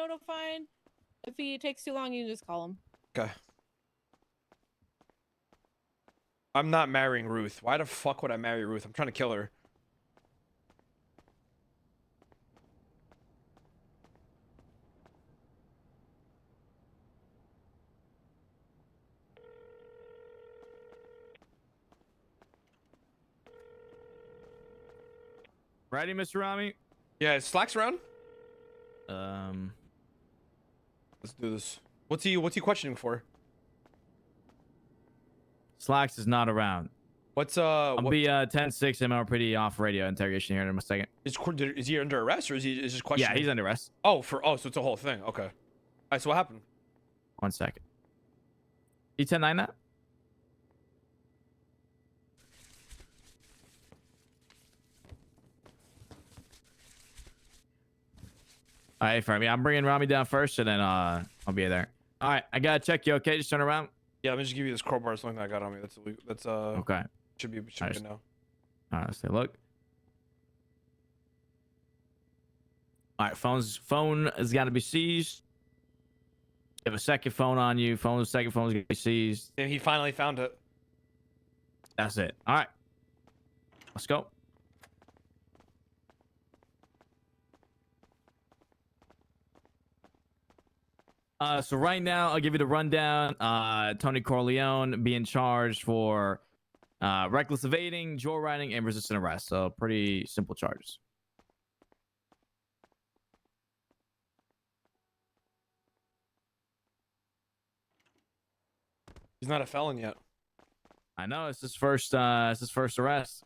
notified. If he takes too long, you can just call him. Okay. I'm not marrying Ruth. Why the fuck would I marry Ruth? I'm trying to kill her. Ready, Mr. Ramee? Yeah, is Slacks around? Let's do this. What's he questioning for? Slacks is not around. What's I'll be 10-6 MRPD off radio interrogation here in a second. Is he under arrest or is he just questioning? Yeah, he's under arrest. Oh, so it's a whole thing. Okay. All right, so what happened? 1 second. E109 that? All right, for me, I'm bringing Ramee down first, and then I'll be there. All right, I gotta check you. Okay, just turn around. Yeah, let me just give you this crowbar or something that I got on me. That's okay. Should be good now. All right, let's take a look. All right, phone has got to be seized. You have a second phone on you. Second phone's gonna be seized. And he finally found it. That's it. All right, let's go. So right now, I'll give you the rundown. Tony Corleone being charged for reckless evading, joyriding, and resisting arrest. So pretty simple charges. He's not a felon yet. I know, it's his first arrest.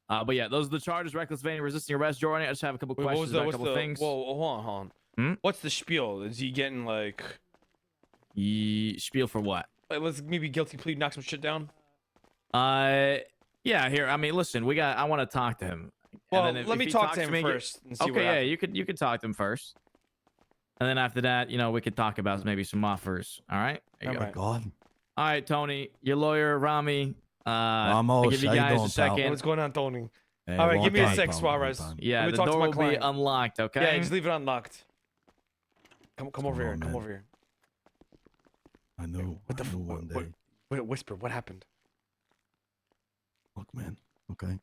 But yeah, those are the charges: reckless evading, resisting arrest, joyriding. I just have a couple questions about a couple things. Whoa, hold on. What's the spiel? Is he getting like... Spiel for what? Like, let's maybe guilty plea, knock some shit down. Yeah. Here, I mean, listen, I want to talk to him. Well, let me talk to him first. And see okay, yeah, you could talk to him first, and then after that, we could talk about maybe some offers. All right. Oh my God. All right, Tony, your lawyer, Ramee. I'll give you guys a second. What's going on, Tony? Hey, all right, give me a sec, Suarez. Yeah, the door will be unlocked. Okay. Yeah, just leave it unlocked. Come over here. Come over here. I knew. What the one day. Wait, whisper. What happened? Look, man. Okay.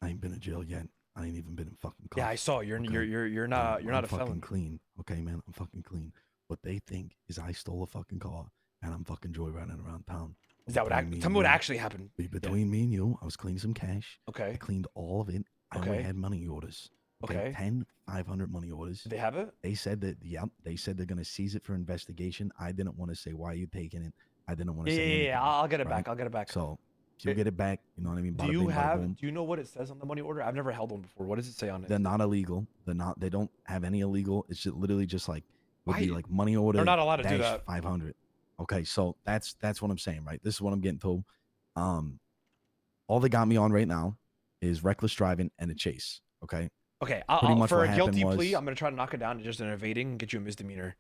I ain't been in jail yet. I ain't even been in fucking cuffs. Yeah, I saw. You're not a felon. I'm clean. Okay, man. I'm fucking clean. What they think is I stole a fucking car and I'm fucking joyriding around town. Is that tell me what actually happened? Between me and you, I was cleaning some cash. Okay. I cleaned all of it. I only had money orders. Okay. 10 500 money orders. Did they have it? They said that, they said they're going to seize it for investigation. I didn't want to say, why are you taking it? I didn't want to say anything, yeah, I'll get it back. I'll get it back. So, you'll get it back. You know what I mean? Do you know what it says on the money order? I've never held one before. What does it say on it? They're not illegal. They don't have any illegal. It's just literally just like, would be like money order. They're not allowed to do that. 500. Okay, so that's what I'm saying, right? This is what I'm getting told. All they got me on right now is reckless driving and a chase. Okay. Okay. For a guilty plea, I'm gonna try to knock it down to just an evading and get you a misdemeanor.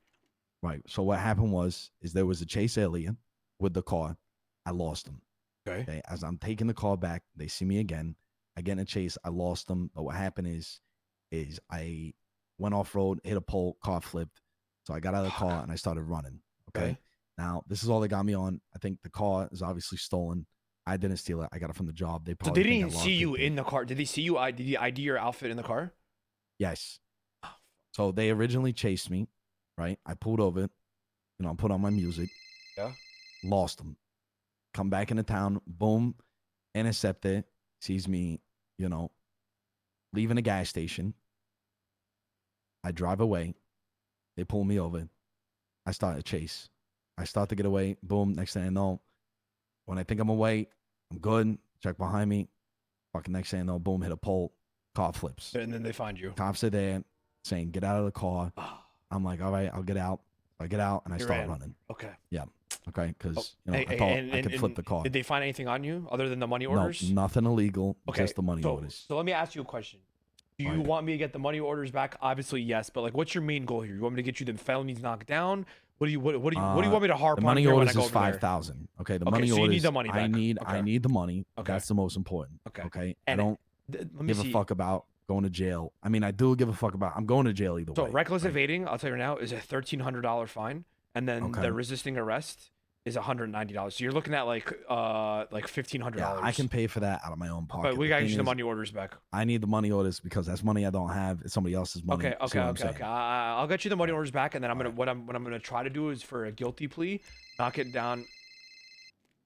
Right. So what happened was there was a chase earlier with the car. I lost them. Okay. As I'm taking the car back, they see me again. I get in a chase. I lost them. But what happened is I went off road, hit a pole, car flipped. So I got out of the car and I started running. Okay. Now this is all they got me on. I think the car is obviously stolen. I didn't steal it. I got it from the job. They probably didn't even see you in the car. Did they see you? Did they ID your outfit in the car? Yes. So they originally chased me, right? I pulled over, put on my music. Yeah. Lost them. Come back into town. Boom. Intercepted. Sees me, leaving a gas station. I drive away. They pull me over. I start a chase. I start to get away. Boom. Next thing I know, when I think I'm away, I'm good. Check behind me. Fucking next thing I know, boom, hit a pole. Car flips. And then they find you. Cops are there saying, get out of the car. I'm like, all right, I'll get out. I get out and I start running. Okay. Yeah. Okay. Because I thought I could flip the car. Did they find anything on you other than the money orders? No, nothing illegal. Okay. Just the money orders. So let me ask you a question. Do you want me to get the money orders back? Obviously, yes. But what's your main goal here? You want me to get you the felonies knocked down? What do you want me to harp on? The money orders is 5,000. Okay. The money orders. You need the money back. I need the money. Okay. That's the most important. Okay. Okay. I don't give a fuck about going to jail. I mean, I do give a fuck about. I'm going to jail either So way. reckless right? evading, I'll tell you right now, is a $1,300 fine, and then Okay. the resisting arrest is $190. So you're looking at like $1,500. Yeah, I can pay for that out of my own pocket. But we The got to thing issue the is, money orders back. I need the money orders because that's money I don't have. It's somebody else's money. Okay, See okay, what I'm okay, saying? okay. I'll get you the money Alright. orders back, and then I'm gonna Alright. what I'm gonna try to do is for a guilty plea, knock it down.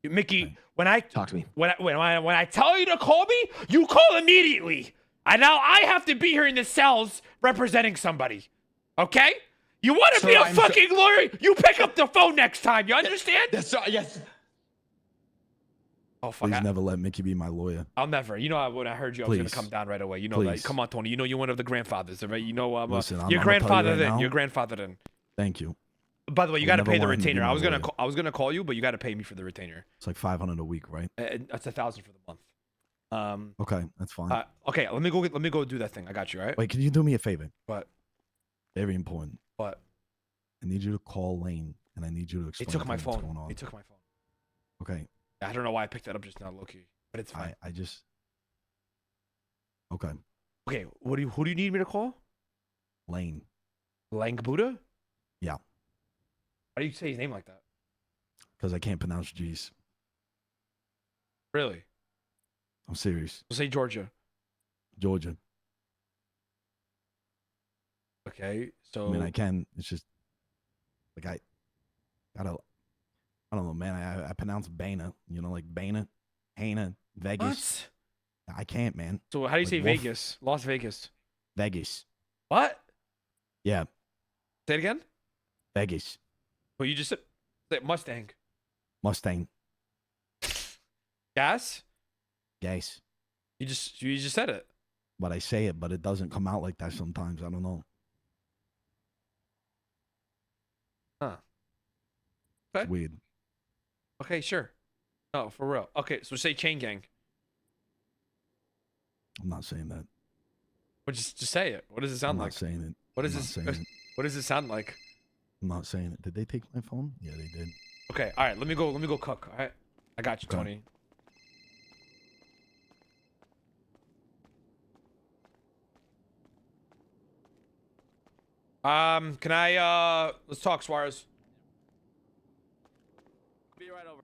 Mickey, Okay. when I Talk to me. when I tell you to call me, you call immediately. And now I have to be here in the cells representing somebody. Okay? You want to Sir, be a I'm so- fucking lawyer? You pick up the phone next time. You understand? Yes, yes. Oh fuck! Please never let Mickey be my lawyer. I'll never. You know, when I heard you, I was gonna Please. come down right away. You know that. Please. Come on, Tony. You know you're one of the grandfathers, right? You know, Listen, I'm your gonna tell you grandfather right then. now. Your grandfather then. Thank you. By the way, you I got to never pay the wanted to be retainer. my I lawyer. was gonna call you, but you got to pay me for the retainer. It's like $500 a week, right? That's $1,000 for the month. Okay, that's fine. Okay. Let me go do that thing. I got you, right? Wait, can you do me a favor? What? Very important. What? I need you to call Lane, and I need you to They explain took to my him what's phone. going on. They took my phone. Okay, I don't know why I picked that up just now, Loki, but it's fine. I just. Okay, Okay. Who do you need me to call? Lane. Lang Buddha? Yeah. Why do you say his name like that? Because I can't pronounce G's. Really? I'm serious. We'll say Georgia. Georgia. Okay. So I mean, I can. It's just like I don't know, man. I pronounce Bana. You know, like Bana, Hana, Vegas. what? I can't, man. So how do you Like say Wolf. Vegas? Las Vegas. Vegas. What? Yeah, Say it again. Vegas. Well, you just said Mustang. Mustang. Gas? Gas. You just said it. But I say it, but it doesn't come out like that sometimes. I don't know. Huh. It's Okay. weird. Okay, sure. No, for real. Okay, so say chain gang. I'm not saying that. Well, just say it. What does it I'm sound not like? saying it. What I'm is not this? saying it. What does it sound like? I'm not saying it. Did they take my phone? Yeah, they did. Okay, all right. Let me go cook. All right, I got you, Okay. Tony. Can I let's talk, Suarez. Be right over.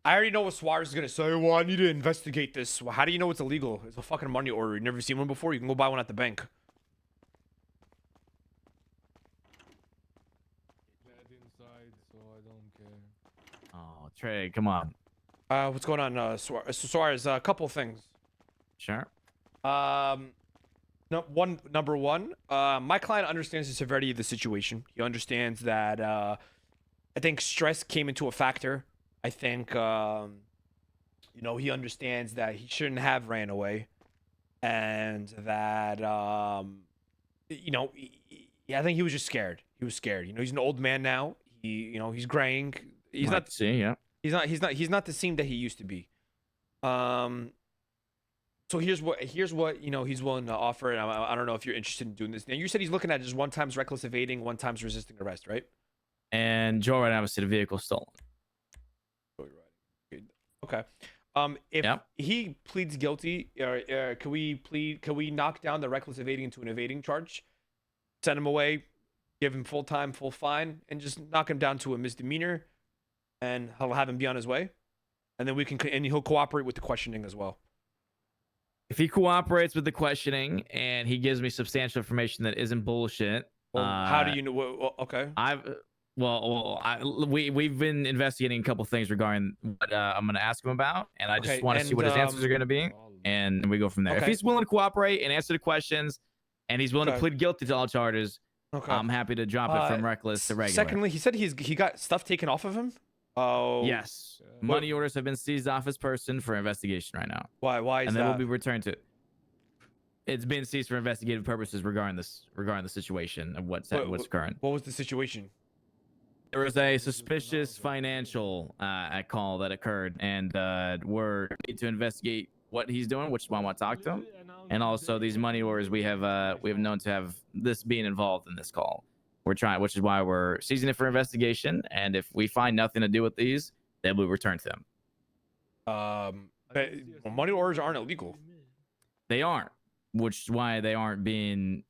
I already know what Suarez is gonna say. Well, I need to investigate this. Well, how do you know it's illegal? It's a fucking money order. You've never seen one before. You can go buy one at the bank. inside, so I don't care. Oh, Trey, come on. What's going on, Suarez? A couple things. Sure. Number one, my client understands the severity of the situation. He understands that I think stress came into a factor. I think he understands that he shouldn't have ran away, and that I think he was just scared. He was scared. He's an old man now. He's graying. He's I not. can see, yeah. He's not the same that he used to be. So here's what he's willing to offer, and I don't know if you're interested in doing this. Now you said he's looking at just 1 times reckless evading, 1 times resisting arrest, right? And Joe right now has the vehicle stolen. Okay. If Yep. he pleads guilty, can we knock down the reckless evading into an evading charge, send him away, give him full time, full fine, and just knock him down to a misdemeanor, and I'll have him be on his way, and then he'll cooperate with the questioning as well. If he cooperates with the questioning and he gives me substantial information that isn't bullshit, Well, how do you know? Well, okay. We've been investigating a couple things regarding what I'm going to ask him about, and I just Okay, want to see what his answers are going to be, All and we go from there. If Okay. he's willing to cooperate and answer the questions, and he's willing Okay. to plead guilty to all charges, Okay. I'm happy to drop it from reckless to regular. Secondly, he said he got stuff taken off of him. Oh. Yes, money orders have been seized off his person for investigation right now, Why? Why is and that? then will be returned to. It's been seized for investigative purposes regarding the situation of what's current. What was the situation? There was a suspicious financial call that occurred, and we're need to investigate what he's doing, which is why I want to talk to him. And also these money orders, we have known to have this being involved in this call. We're trying, which is why we're seizing it for investigation. And if we find nothing to do with these, then we return to them. Money orders aren't illegal. They aren't, which is why they aren't being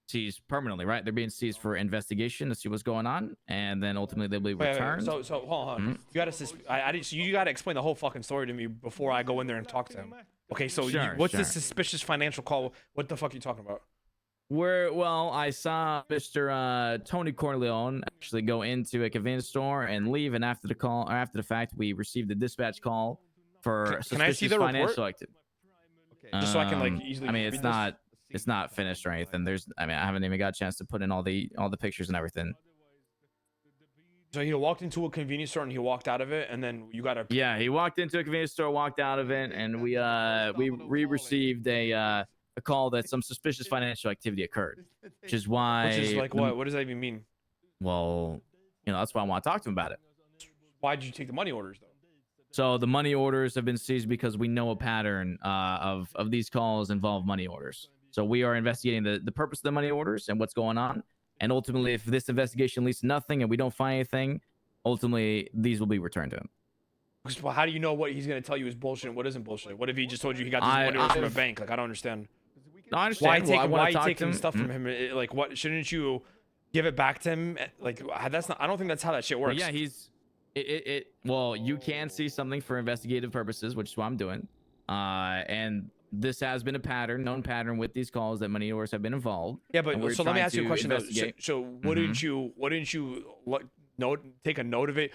seized permanently, right? They're being seized for investigation to see what's going on, and then ultimately they'll be returned. So hold on. You gotta you gotta explain the whole fucking story to me before I go in there and talk to him. Okay, so what's this suspicious financial call? What the fuck are you talking about? Well, I saw Mr. Tony Corleone actually go into a convenience store and leave, and after the call, or after the fact, we received a dispatch call for Can I see the financial report? activity. Just so I can like easily. I mean, read it's not finished or anything. I haven't even got a chance to put in all the pictures and everything. So he walked into a convenience store and he walked out of it, and then you got a. Yeah, he walked into a convenience store, walked out of it, and we received a call that some suspicious financial activity occurred, which is why. Which is like what? What does that even mean? Well, that's why I want to talk to him about it. Why did you take the money orders though? So the money orders have been seized because we know a pattern of these calls involve money orders. So we are investigating the purpose of the money orders and what's going on. And ultimately, if this investigation leads to nothing and we don't find anything, ultimately these will be returned to him. Well, how do you know what he's gonna tell you is bullshit and what isn't bullshit? What if he just told you he got these money orders from a bank? Like I don't understand. No, I understand. Why taking stuff from him? Like what? Shouldn't you give it back to him? Like that's not. I don't think that's how that shit works. Well, yeah, well, you can see something for investigative purposes, which is what I'm doing. And this has been a known pattern with these calls that money orders have been involved. Yeah, but so let me ask you a question. So wouldn't you take a note of it?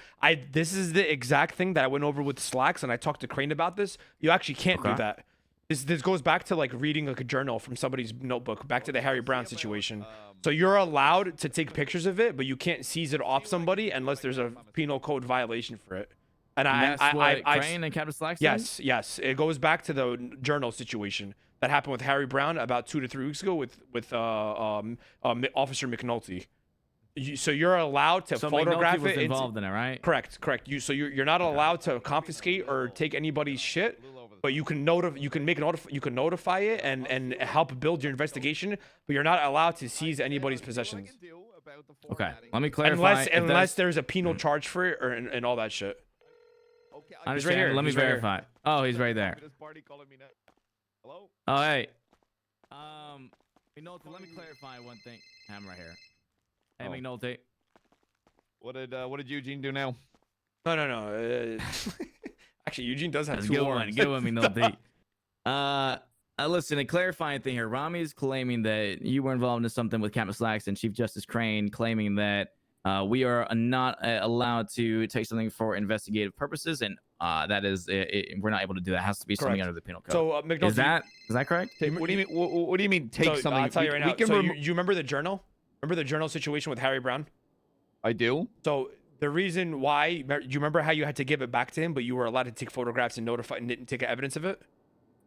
This is the exact thing that I went over with Slacks, and I talked to Crane about this. You actually can't do that. This goes back to like reading like a journal from somebody's notebook, back to the Harry Brown situation. So you're allowed to take pictures of it, but you can't seize it off somebody unless there's a penal code violation for it. And Crane and Captain Slacks. Yes, it goes back to the journal situation that happened with Harry Brown about 2 to 3 weeks ago with Officer McNulty. So you're allowed to photograph McNulty was it. Involved in it, right? Correct. You're not allowed to confiscate or take anybody's shit, but you can notify it and help build your investigation, but you're not allowed to seize anybody's possessions. Okay, let me clarify. Unless there's a penal charge for it and all that shit. I He's right here. Let me He's right verify. here. Oh, he's right there. Hello? Oh, hey. McNulty, let me clarify one thing. I'm right here. Hey, McNulty. What did Eugene do now? No. Actually, Eugene does have two arms. Good one, McNulty. Listen, a clarifying thing here. Ramee is claiming that you were involved in something with Captain Slacks and Chief Justice Crane, claiming that we are not allowed to take something for investigative purposes, and that is, we're not able to do that. It has to be something under the penal code. So, McNulty, is that correct? What do you mean? What do you mean? Take something? I'll tell you right now. So you remember the journal? Remember the journal situation with Harry Brown? I do. So the reason why, do you remember how you had to give it back to him, but you were allowed to take photographs and notify and didn't take evidence of it?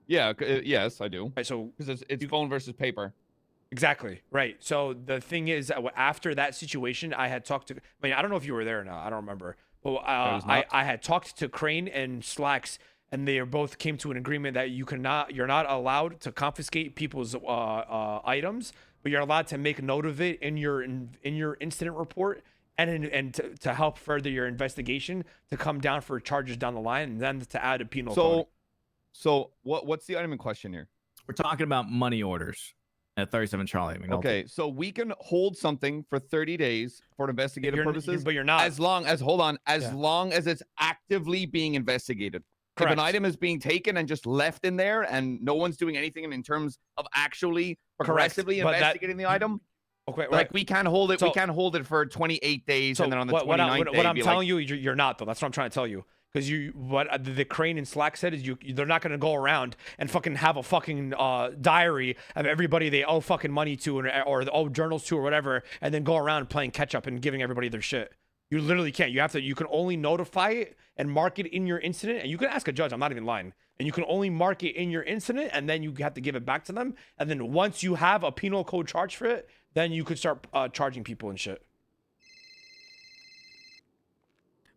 Yeah. Yes, I do. Right, so because it's phone versus paper. Exactly. Right. So the thing is, after that situation, I had talked to. I mean, I don't know if you were there or not. I don't remember. But I had talked to Crane and Slacks, and they both came to an agreement that you're not allowed to confiscate people's items, but you're allowed to make note of it in your incident report and to help further your investigation, to come down for charges down the line, and then to add a penal code. So what's the item in question here? We're talking about money orders at 37 Charlie. McNulty. Okay, so we can hold something for 30 days for investigative purposes, but you're not. As long as it's actively being investigated. Correct. If an item is being taken and just left in there and no one's doing anything in terms of actually progressively investigating the item, okay, like we can't hold it. We can't hold it for 28 days, and then on the 29th day, what I'm telling you, you're not though. That's what I'm trying to tell you. Because what the Crane and Slack said is they're not gonna go around and fucking have a fucking diary of everybody they owe fucking money to or owe journals to or whatever, and then go around playing catch up and giving everybody their shit. You literally can't. You can only notify it and mark it in your incident, and you can ask a judge. I'm not even lying. And you can only mark it in your incident, and then you have to give it back to them. And then once you have a penal code charge for it, then you could start charging people and shit.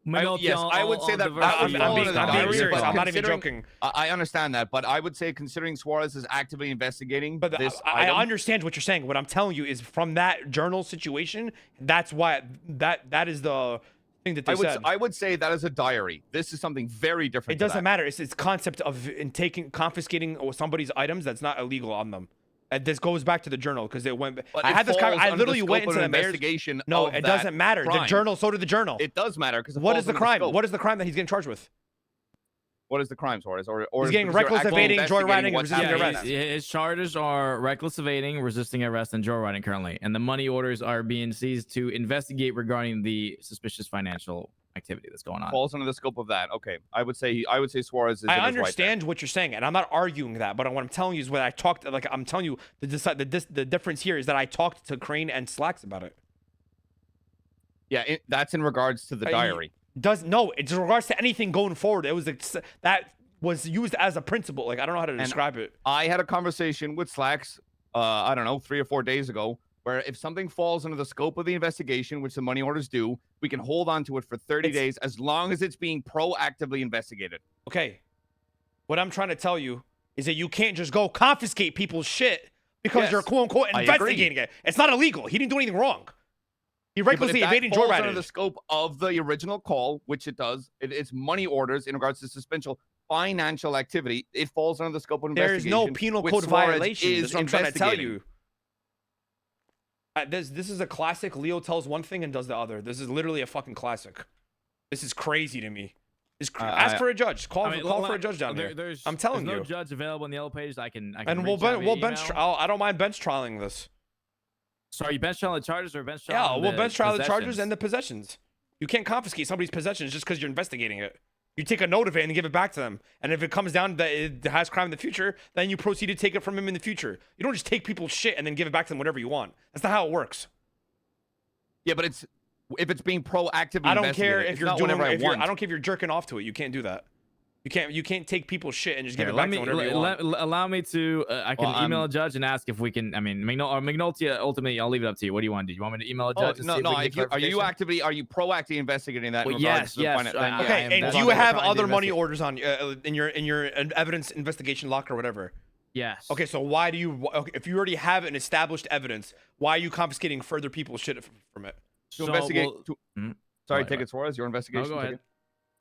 Yes, I would say that. I'm being serious. I'm not even considering- joking. I understand that, but I would say considering Suarez is actively investigating But this I item, understand what you're saying. What I'm telling you is from that journal situation. That's why that is the thing that they said. I would say that is a diary. This is something very different. It doesn't matter. It's concept of confiscating somebody's items that's not illegal on them. And this goes back to the journal because it went. But I had this. I under literally the went scope into of the investigation. No, of it that doesn't matter. crime. The journal. So did the journal. It does matter because What is the crime? What is the crime that he's getting charged with? What is the crime, Suarez? Or He's getting because you're reckless actually evading, joyriding, and investigating what's resisting happening. arrest. His charges are reckless evading, resisting arrest, and joyriding currently, and the money orders are being seized to investigate regarding the suspicious financial activity that's going on. Falls under the scope of that. Okay, I would say Suarez is. I understand what you're saying, and I'm not arguing that. But what I'm telling you is what I talked. Like I'm telling you, the difference here is that I talked to Crane and Slacks about it. Yeah, that's in regards to the diary. It's in regards to anything going forward. It was that was used as a principle. Like I don't know how to describe it. I had a conversation with Slacks, I don't know, 3 or 4 days ago, where if something falls under the scope of the investigation, which the money orders do, we can hold on to it for 30 days as long as it's being proactively investigated. Okay. What I'm trying to tell you is that you can't just go confiscate people's shit because you're quote unquote investigating it. It's not illegal. He didn't do anything wrong. He recklessly evading joyriding. Under the scope of the original call, which it does, it's money orders in regards to suspension financial activity. It falls under the scope of investigation. There's no penal code violation. That's what I'm trying to tell you. This is a classic. Leo tells one thing and does the other. This is literally a fucking classic. This is crazy to me. Ask for a judge. Call for a judge down here. I'm telling you. There's no judge available in the yellow page. I can and we'll bench. I don't mind bench trialing this. Sorry, you bench trial the charges or bench trial? Yeah, we'll bench trial the charges and the possessions. You can't confiscate somebody's possessions just because you're investigating it. You take a note of it and give it back to them. And if it comes down that it has crime in the future, then you proceed to take it from him in the future. You don't just take people's shit and then give it back to them whenever you want. That's not how it works. Yeah, but if it's being proactively I don't care if you're doing I don't care if you're jerking off to it. You can't do that. You can't take people's shit and just give it back to them whenever you want. Allow me to. I can email a judge and ask if we can. I mean, McNulty. Ultimately, I'll leave it up to you. What do you want to do? You want me to email a judge? No. Are you proactively investigating that? Well, yes. Okay, and do you have other money orders on in your evidence investigation locker or whatever? Yes. Okay, so why do you? If you already have an established evidence, why are you confiscating further people's shit from it? To investigate. Sorry, take it, Suarez. Your investigation. No, go ahead.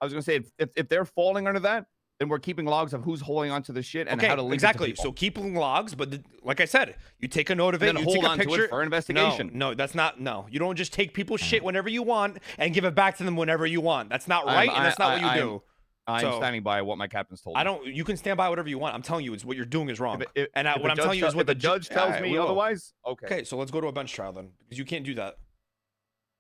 I was gonna say if they're falling under that, then we're keeping logs of who's holding onto the shit and how to link it to people. So keeping logs, but like I said, you take a note of it, and then you hold take on a picture to it for investigation. No, that's not. No, you don't just take people's shit whenever you want and give it back to them whenever you want. That's not right, and that's not what you do. I'm standing by what my captain's told me. You can stand by whatever you want. I'm telling you, it's what you're doing is wrong. What I'm telling you is what the judge tells me otherwise. Okay, so let's go to a bench trial then, because you can't do that.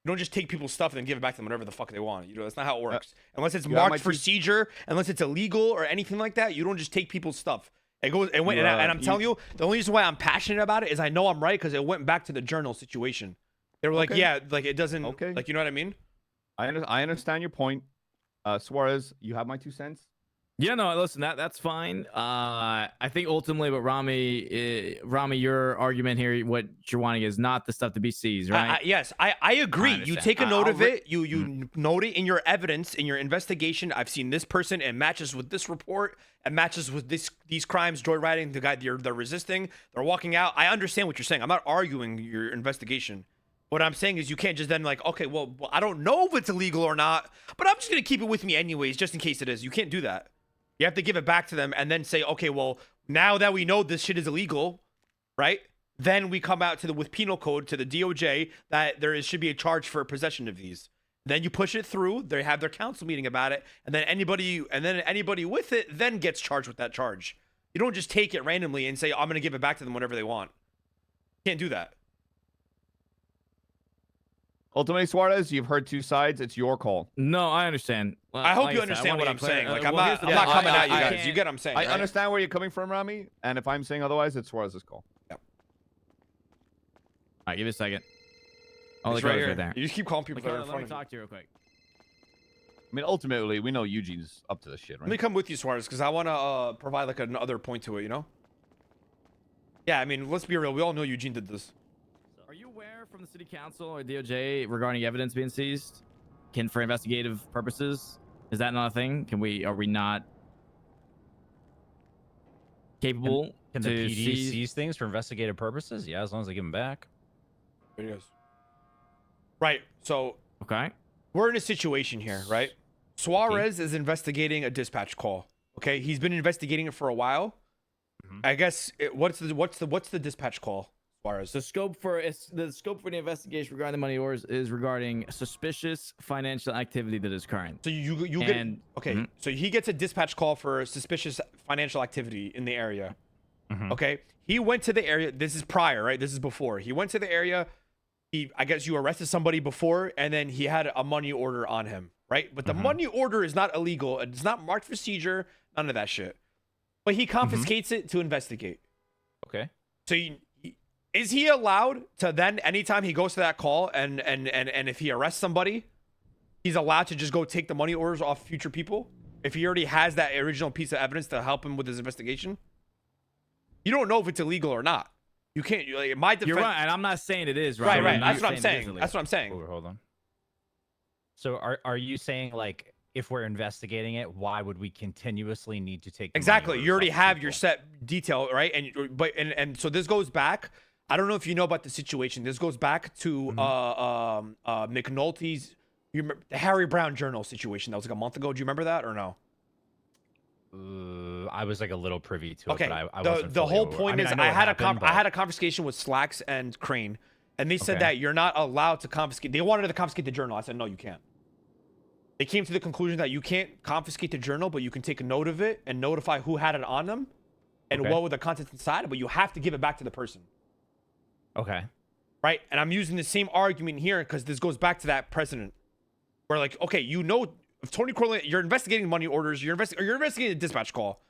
You don't just take people's stuff and then give it back to them whenever the fuck they want. That's not how it works. Unless it's marked for seizure, unless it's illegal or anything like that, you don't just take people's stuff. It goes. And I'm telling you, the only reason why I'm passionate about it is I know I'm right because it went back to the journal situation. They were like, like it doesn't. Okay. Like, you know what I mean? I understand your point, Suarez. You have my 2 cents. Yeah, no, listen, that's fine. I think ultimately, but Ramee, your argument here, what you're wanting is not the stuff to be seized, right? Yes, I agree. You take a note of it. You note it in your evidence, in your investigation. I've seen this person, and matches with this report, and matches with these crimes, joyriding, the guy they're resisting, they're walking out. I understand what you're saying. I'm not arguing your investigation. What I'm saying is you can't just then okay, well, I don't know if it's illegal or not, but I'm just going to keep it with me anyways, just in case it is. You can't do that. You have to give it back to them and then say, okay, well, now that we know this shit is illegal, right? Then we come out with penal code to the DOJ that should be a charge for possession of these. Then you push it through. They have their council meeting about it, and then anybody with it then gets charged with that charge. You don't just take it randomly and say, I'm going to give it back to them whenever they want. You can't do that. Ultimately, Suarez, you've heard 2 sides. It's your call. No, I understand. Well, I hope you understand what I'm saying. Like, I'm not coming at you guys. You get what I'm saying. I understand where you're coming from, Ramee. And if I'm saying otherwise, it's Suarez's call. Yep. All right, give it a second. It's right here. There. You just keep calling people that are in front of you. Let me talk to you real quick. I mean, ultimately, we know Eugene's up to this shit, right? Let me come with you, Suarez, because I want to provide like another point to it, you know? Yeah, I mean, let's be real. We all know Eugene did this. Are you aware from the city council or DOJ regarding evidence being seized? can for investigative purposes? Is that not a thing? Are we not capable Can the to PD seize? seize things for investigative purposes? Yeah, as long as they give them back. There he goes. Right. So Okay. we're in a situation here, right? Suarez is investigating a dispatch call. Okay, he's been investigating it for a while. I guess what's the dispatch call, Suarez? The scope for the investigation regarding the money orders is regarding suspicious financial activity that is current. So you And- get okay. So he gets a dispatch call for suspicious financial activity in the area. Okay, he went to the area. This is prior, right? This is before. He went to the area. I guess you arrested somebody before, and then he had a money order on him, right? But the money order is not illegal. It's not marked for seizure. None of that shit. But he confiscates it to investigate. Okay. So is he allowed to then, anytime he goes to that call and if he arrests somebody, he's allowed to just go take the money orders off future people if he already has that original piece of evidence to help him with his investigation? You don't know if it's illegal or not. You can't. Like, my defense. You're right, and I'm not saying it is Right. I'm not That's what I'm it is saying. illegal. That's what I'm saying. Hold on. So are you saying, like, if we're investigating it, why would we continuously need to take the money Exactly. orders You already off have people? your set detail, right? And so this goes back. I don't know if you know about the situation. This goes back to McNulty's. You remember the Harry Brown Journal situation that was like a month ago? Do you remember that or no? I was like a little privy to Okay. it, but I wasn't the fully whole aware. point mean, is know I what had happened, I had a conversation with Slacks and Crane, and they said Okay. that you're not allowed to confiscate. They wanted to confiscate the journal. I said no, you can't. They came to the conclusion that you can't confiscate the journal, but you can take a note of it and notify who had it on them and Okay. what were the contents inside, but you have to give it back to the person. Okay. Right? And I'm using the same argument here because this goes back to that precedent where, like, okay, you know, if Tony Corleone, you're investigating money orders, you're investigating a dispatch call.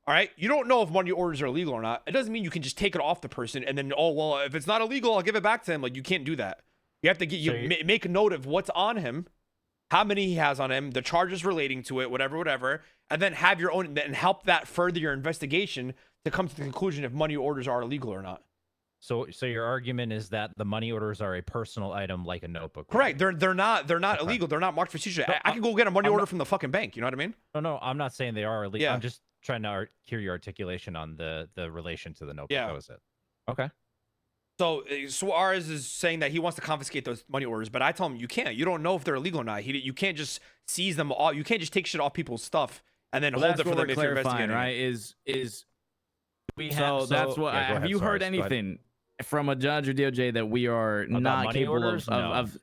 All right, you don't know if money orders are illegal or not. It doesn't mean you can just take it off the person and then, oh well, if it's not illegal, I'll give it back to him. Like, you can't do that. You have to make a note of what's on him, how many he has on him, the charges relating to it, whatever, and then have your own and help that further your investigation to come to the conclusion if money orders are illegal or not. So your argument is that the money orders are a personal item like a notebook. would Correct. be. They're not Okay. illegal. They're not marked for seizure. No, I can go get a money I'm order not- from the fucking bank. You know what I mean? No, I'm not saying they are illegal. Yeah. I'm just trying to hear your articulation on the relation to the notebook. Yeah. That was it. Okay. So Suarez is saying that he wants to confiscate those money orders, but I tell him you can't. You don't know if they're illegal or not. You can't just seize them all. You can't just take shit off people's stuff and then Well, hold that's it for what them we're if you're clarifying, investigating. right? Is we So have that's what yeah, go have ahead, you sorry, heard go ahead. anything from a judge or DOJ that we are About not money capable orders? of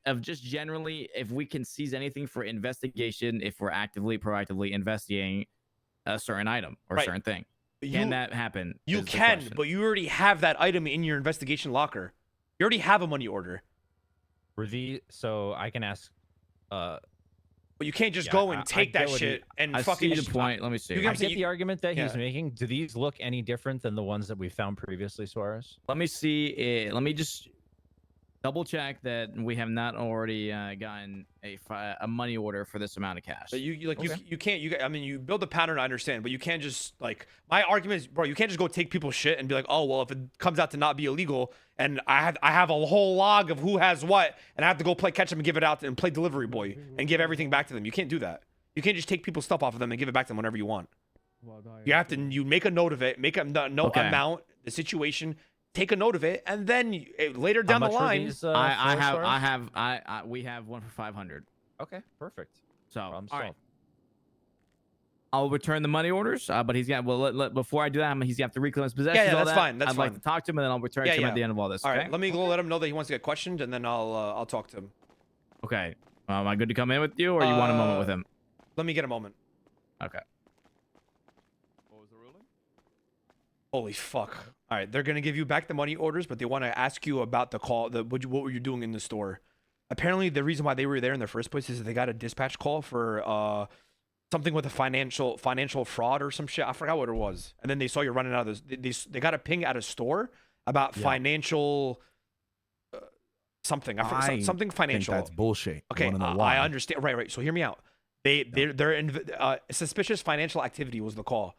of just generally if we can seize anything for investigation if we're actively proactively investigating a certain item or Right. a certain thing. You- Can that happen? You is the can, question. but you already have that item in your investigation locker. You already have a money order, So I can ask. but you can't just Yeah, go and I take get that what he- shit and I fucking. see the point. Let me see. You I can- get the argument that he's yeah. making. Do these look any different than the ones that we found previously, Suarez? Let me see. Let me just double check that we have not already gotten a money order for this amount of cash. But you Okay. you can't. I mean, you build a pattern. I understand, but you can't just like. My argument is, bro. You can't just go take people's shit and be like, oh well, if it comes out to not be illegal, and I have a whole log of who has what, and I have to go play catch up and give it out and play delivery boy and give everything back to them. You can't do that. You can't just take people's stuff off of them and give it back to them whenever you want. You have to. You make a note of it. Make a note Okay. amount, the situation. Take a note of it, and then later down How the much were line, these, we have one for 500. Okay, perfect. So Problem all right. solved. I'll return the money orders, but he's got. Well, before I do that, he's got to reclaim his possessions. yeah, all that's that. fine, that's I'd like fine. to talk to him, and then I'll return to him at the end of all this. all Okay. right. Let me go let him know that he wants to get questioned, and then I'll talk to him. Okay. Am I good to come in with you, or you want a moment with him? Let me get a moment. Okay. What was the ruling? Holy fuck! All right, they're gonna give you back the money orders, but they want to ask you about the call. What were you doing in the store? Apparently, the reason why they were there in the first place is that they got a dispatch call for something with a financial fraud or some shit. I forgot what it was. And then they saw you running out of this. They got a ping at a store about financial something. I forgot, something I think financial. that's bullshit. Okay, Wanna know why? I understand. Right. So hear me out. They're suspicious financial activity was the call.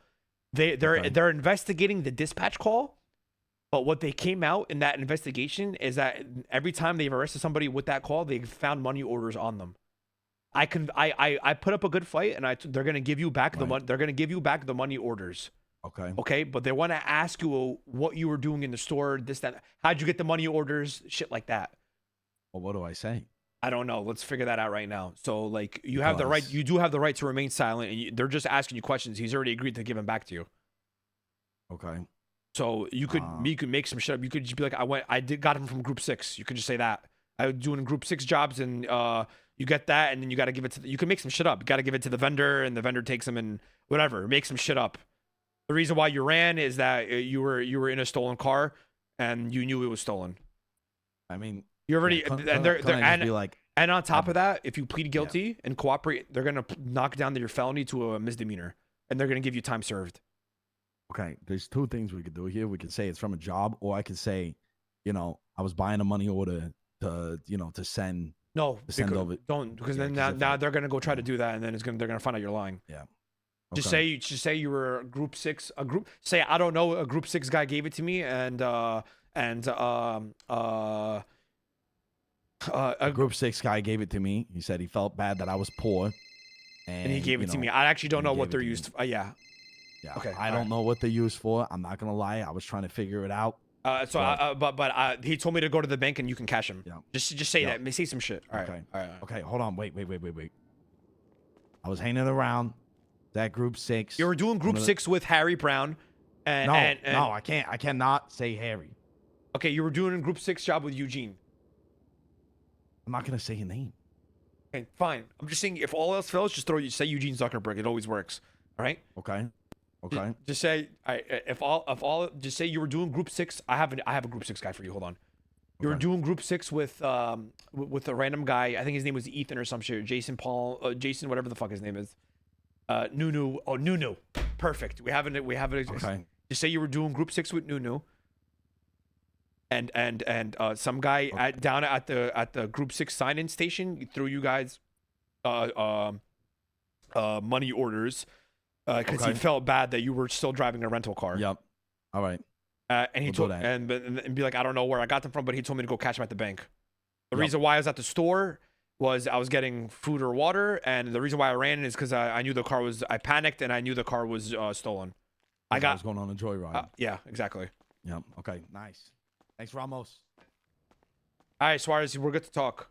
They're investigating the dispatch call, But what they came out in that investigation is that every time they've arrested somebody with that call, they found money orders on them. I put up a good fight, and they're gonna give you back the money. They're gonna give you back the money orders. Okay. Okay, but they want to ask you what you were doing in the store, this, that. How'd you get the money orders? Shit like that. Well, what do I say? I don't know. Let's figure that out right now. So, like, you have the right. You do have the right to remain silent, and they're just asking you questions. He's already agreed to give them back to you. Okay. So you could make some shit up. You could just be like, got him from Group 6. You could just say that I was doing Group 6 jobs, and you get that, and then you got to give it to. You can make some shit up. You got to give it to the vendor, and the vendor takes them and whatever. Make some shit up. The reason why you ran is that you were in a stolen car, and you knew it was stolen. I mean, you already and on top of that, if you plead Yeah. guilty and cooperate, they're gonna knock down your felony to a misdemeanor, and they're gonna give you time served. Okay, there's two things we could do here. We could say it's from a job, or I could say, I was buying a money order to, to send. No, send because, over. don't because Yeah, then 'cause now if they're gonna go try to do that, and then they're gonna find out you're lying. Yeah. Just Okay. say you were a Group 6, say I don't know, a Group 6 guy gave it to me, and a Group 6 guy gave it to me. He said he felt bad that I was poor, and he gave it to me. I actually don't and he know what gave it they're to me. used. Yeah. Yeah. Okay, I don't know what they're used for. I'm not gonna lie. I was trying to figure it out. But he told me to go to the bank and you can cash him. Yeah. Just say Yeah. that. Say some shit. All right. Okay. All right. Okay, hold on. Wait. I was hanging around that Group 6. You were doing Group One of the- 6 with Harry Brown. And, No, and no, I can't. I cannot say Harry. Okay, you were doing a Group 6 job with Eugene. I'm not gonna say his name. Okay, fine. I'm just saying, if all else fails, just say Eugene Zuckerberg. It always works. All right. Okay. Okay. Just say, just say you were doing Group 6. I have a Group 6 guy for you. Hold on. You were Okay. doing Group 6 with a random guy. I think his name was Ethan or some shit. Jason, whatever the fuck his name is. Nunu. Oh, Nunu. Perfect. We have it. Okay. Just say you were doing Group 6 with Nunu. And some guy down at the Group 6 sign-in station threw you guys money orders because he felt bad that you were still driving a rental car. Yep. All right. And he We'll told do that. and be like, I don't know where I got them from, but he told me to go catch them at the bank. The Yep. reason why I was at the store was I was getting food or water, and the reason why I ran is because I knew I panicked and I knew the car was stolen. I was going on a joyride. Yeah, exactly. Yep. Okay. Nice. Thanks, Ramos. All right, Suarez, we're good to talk.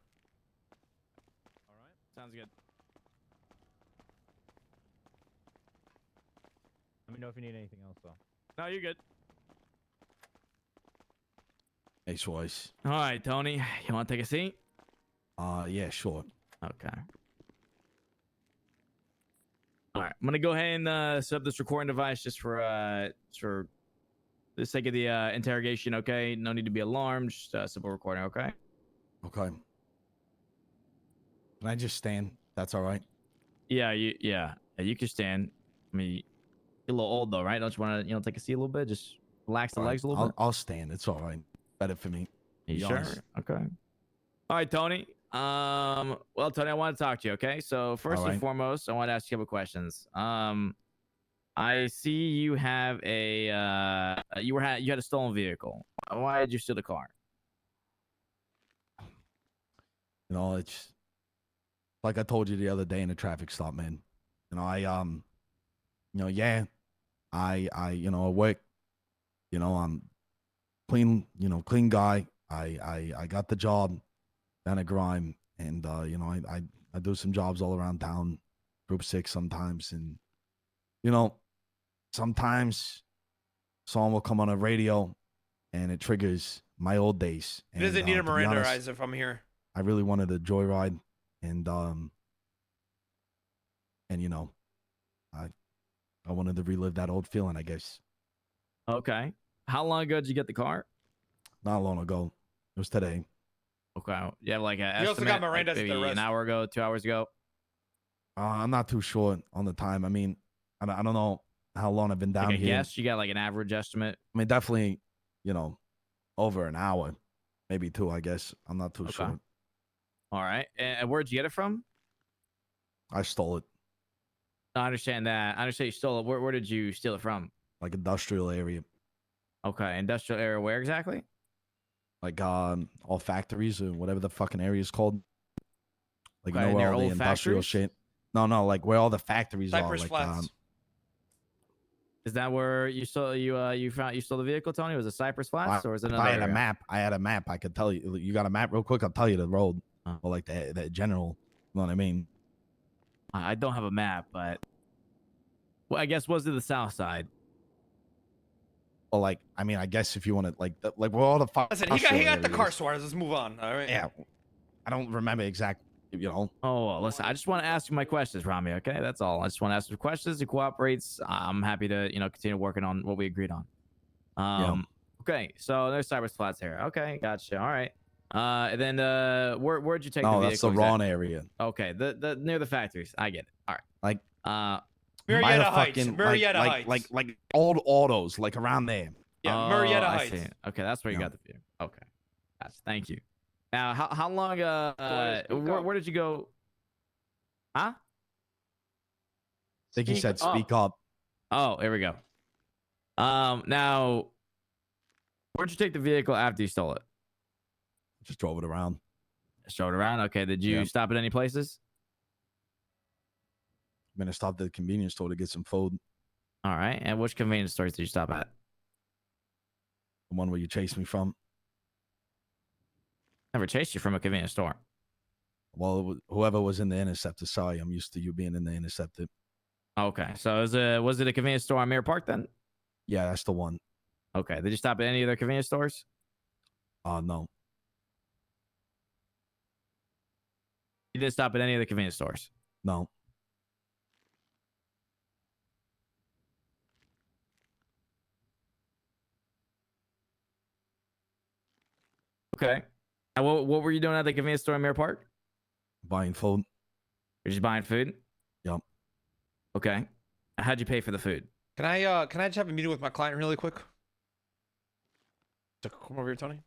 All right. Sounds good. Let me know if you need anything else, though. No, you're good. Hey, Suarez. All right, Tony. You want to take a seat? Yeah, sure. Okay. All right. I'm gonna go ahead and set up this recording device just for the sake of the interrogation. Okay. No need to be alarmed. Just simple recording. Okay. Okay. Can I just stand? That's all right. Yeah. You can stand. I mean, you're a little old though, right? Don't you want to take a seat a little bit? Just relax the All right, legs a little bit. I'll stand. It's all right. Better for me. You be sure? honest. Okay. All right, Tony. Well, Tony, I want to talk to you. Okay. So first All and right. foremost, I want to ask you a couple questions. I see you have you had a stolen vehicle. Why did you steal the car? It's like I told you the other day in a traffic stop, man. I work. I'm clean guy. I got the job down at Grime, and I do some jobs all around town, Group 6 sometimes, and sometimes someone will come on a radio, and it triggers my old days. He doesn't And, need a to be Miranda honest, eyes if I'm here. I really wanted a joyride, and I wanted to relive that old feeling, I guess. Okay. How long ago did you get the car? Not long ago. It was today. Okay. You have like a You also got estimate, Miranda's at the maybe rest. an hour ago, 2 hours ago. I'm not too sure on the time. I mean, I don't know how long I've been down Like a here. guess, you got like an average estimate. I mean, definitely, over an hour, maybe 2, I guess. I'm not too Okay. sure. All right. And where'd you get it from? I stole it, I understand that. I understand you stole it. Where did you steal it from? like industrial area. Okay, industrial area where exactly? Like all factories or whatever the fucking area is called. Like Okay, you know where near all the old industrial factories? shit. No, like where all the factories Cypress are. Like Flats. Is that where you stole you stole the vehicle, Tony? Was it Cypress Flats or was it if another I had area? a map, I could tell you. You got a map real quick? I'll tell you the road. Oh. Or like the general. You know what I mean? I don't have a map, but well, I guess was it the south side? Or like, I mean, I guess if you want to like where all the Listen, he got the industrial car, areas. Suarez. Let's move on. All right. Yeah, I don't remember exactly. You know. Oh, well, listen, I just want to ask you my questions, Ramee. Okay, that's all. I just want to ask you questions. He cooperates. I'm happy to, continue working on what we agreed on. Okay, so there's Cypress Flats here. Okay, gotcha. All right. And then where'd you take the vehicle? No, that's the wrong area. Okay, the near the factories. I get it. All right. Like, Uh, by Marietta the Heights. fucking, Marietta like, Heights. like old autos, like around there. Yeah, Marietta I Heights. see. Okay, that's where you Yeah. got the view. Okay, gotcha. Thank you. Now, how long? Where did you go? Huh? I think he said up. speak up. Oh, here we go. Now, where'd you take the vehicle after you stole it? Just drove it around. Showed around. Okay. Did you Yeah. stop at any places? I'm gonna stop at the convenience store to get some food. All right. And which convenience stores did you stop at? The one where you chased me from. Never chased you from a convenience store. Well, whoever was in the Interceptor. Sorry, I'm used to you being in the Interceptor. Okay. So was it a convenience store on Mirror Park then? Yeah, that's the one. Okay. Did you stop at any other convenience stores? No. You didn't stop at any other convenience stores. No. Okay. And what were you doing at the convenience store in Mirror Park? Buying food. You're just buying food? Yep. Okay. How'd you pay for the food? Can I just have a meeting with my client really quick? So come over here, Tony.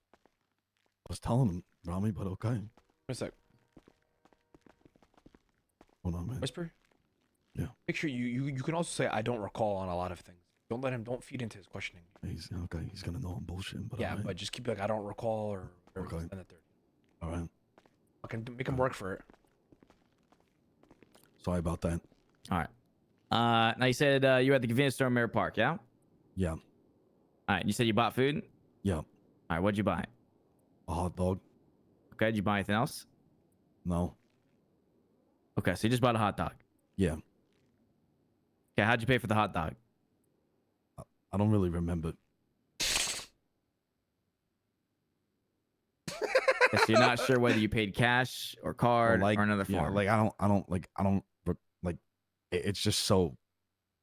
I was telling him, Ramee, but okay. Wait a sec. Hold on, man. Whisper. Yeah. Make sure you can also say I don't recall on a lot of things. Don't feed into his questioning. He's okay. He's gonna know I'm bullshitting, but Yeah, all right. but just keep like I don't recall or Okay. and the third. All right. I can make him work for it. Sorry about that. All right. Now you said you were at the convenience store in Mirror Park, yeah? Yeah. All right. You said you bought food? Yeah. All right. What'd you buy? A hot dog. Okay. Did you buy anything else? No. Okay. So you just bought a hot dog. Yeah. Okay. How'd you pay for the hot dog? I don't really remember. Okay, so you're not sure whether you paid cash or card or another yeah, form. like I don't it's just so, you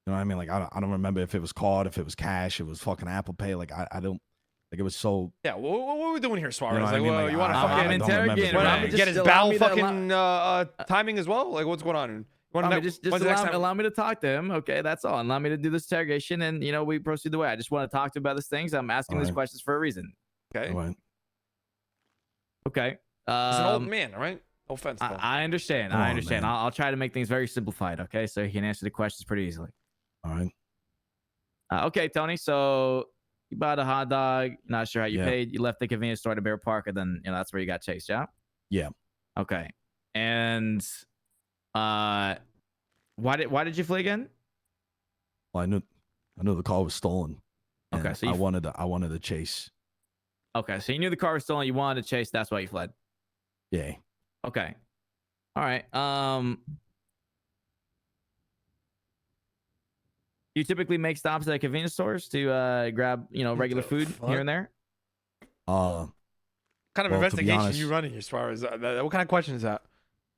know what I mean? Like I don't remember if it was card, if it was cash, it was fucking Apple Pay. Like I don't, like it was so. Yeah, what are we doing here, Suarez? You know what I like, mean? well, Like, you want to I- fucking I don't remember interrogate the him, name. Ramee, get his just allow bowel me to fucking timing as well? Like what's going on? Just allow me to talk to him. Okay, that's all. Allow me to do this interrogation, and we proceed the way. I just want to talk to him about these things. I'm asking these Alright. questions for a reason. Okay. All right. Okay. He's an old man, all right? No offense. though. I understand. Come I on, understand. man. I'll try to make things very simplified. Okay, so he can answer the questions pretty easily. All right. Okay, Tony. So you bought a hot dog. Not sure how you Yeah. paid. You left the convenience store to Bear Park, and then that's where you got chased. Yeah. Yeah. Okay. And why did you flee again? Well, I knew the car was stolen. Okay, and so I wanted to chase. Okay, so you knew the car was stolen. You wanted to chase. That's why you fled. Yeah. Okay. All right. You typically make stops at convenience stores to grab, regular the food fuck? here and there. What kind of well, to be investigation honest- you running here, Suarez? What kind of question is that?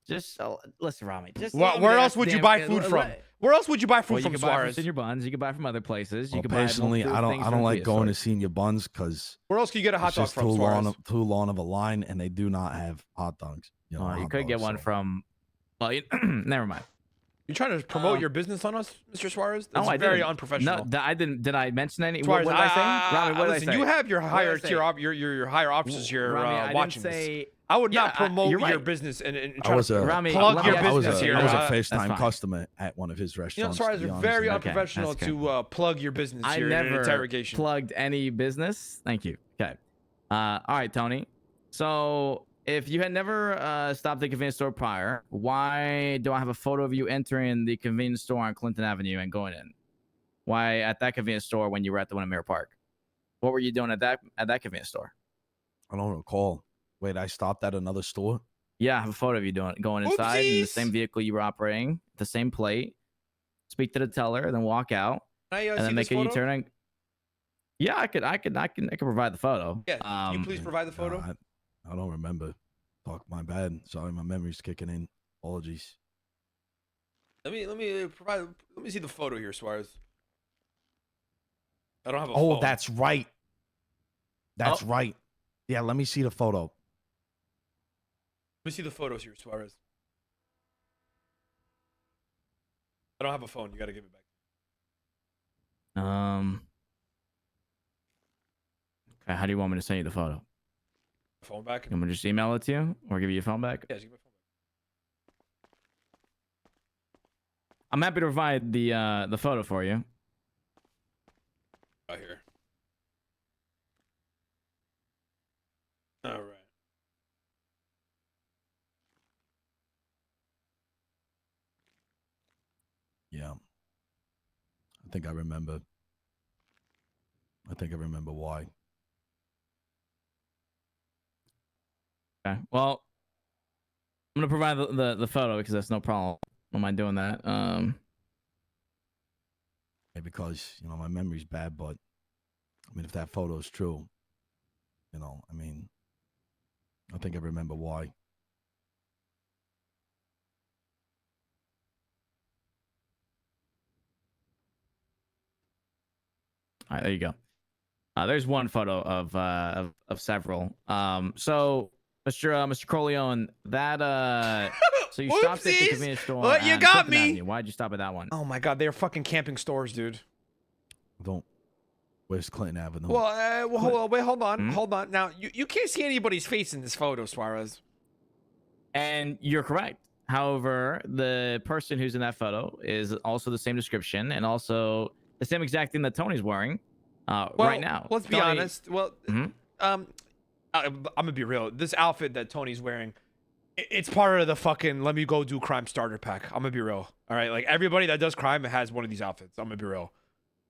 Just listen, Ramee. Just Where else would you buy food from? Where else would you buy food Well, you from, can buy from Suarez? Senior Buns. You can buy from other places. You Well, can buy personally, multiple I things don't from like going to convenience Senior Buns because Where else can you get a hot it's dog just from, too Suarez? long of a line, and they do not have hot dogs. stores. Hot You could get dogs, one so- from. Well, never mind. You trying to promote your business on us, Mr. Suarez? That's I very didn't. unprofessional. No, I didn't. Did I mention any? Suarez, what did I say? Ramee, what did I listen, say? you have your What did I higher say? tier, your higher officers here Ramee, I watching didn't this. say, I would Yeah, not promote you're your right. business and I try was to a Ramee, plug let your me I was business a, here. I was a That's first-time fine. customer at one of his You know, restaurants. Suarez, to be you're honest very with you. Okay, unprofessional that's to plug your business I here in an never interrogation. plugged any business. Thank you. Okay. All right, Tony. So if you had never stopped at a convenience store prior, why do I have a photo of you entering the convenience store on Clinton Avenue and going in? Why at that convenience store when you were at the one in Mirror Park? What were you doing at that convenience store? I don't recall. Wait, I stopped at another store. Yeah, I have a photo of you going inside in the Oopsies! same vehicle you were operating, the same plate. Speak to the teller, then walk out, Can I and see then this make a photo? U-turn. Yeah, I can provide the photo. Yeah, can you please provide the photo? I don't remember. Fuck, my bad. Sorry, my memory's kicking in. Apologies. Let me see the photo here, Suarez. I don't have a Oh, phone. that's right. That's right. Yeah, let me see the photo. Let me see the photos here, Suarez. I don't have a phone. You gotta give it back. Okay, how do you want me to send you the photo? Phone back? You want me to just email it to you or give you your phone back? Yeah, just give me my phone I'm happy to provide the photo for you. back. Right here. All right. Yeah. I think I remember. I think I remember why. Okay. Well, I'm gonna provide the photo because that's no problem. I don't mind doing that. Maybe because, you know, my memory's bad, but I mean, if that photo is true, you know, I mean, I think I remember why. All right, there you go. There's one photo of several. So Mr. Corleone, that so you stopped at the Whoopsies! convenience store. Well, you on got Clinton me. Avenue. Why'd you stop at that one? Oh my God, they're fucking camping stores, dude. Don't. Where's Clinton Avenue? Well, hold on, Hmm? hold on. Now, you can't see anybody's face in this photo, Suarez. And you're correct. However, the person who's in that photo is also the same description and also the same exact thing that Tony's wearing right now. Let's be Tony- honest. Well, Mhm. I'm gonna be real. This outfit that Tony's wearing, it's part of the fucking let me go do crime starter pack. I'm gonna be real. All right, like everybody that does crime has one of these outfits. I'm gonna be real.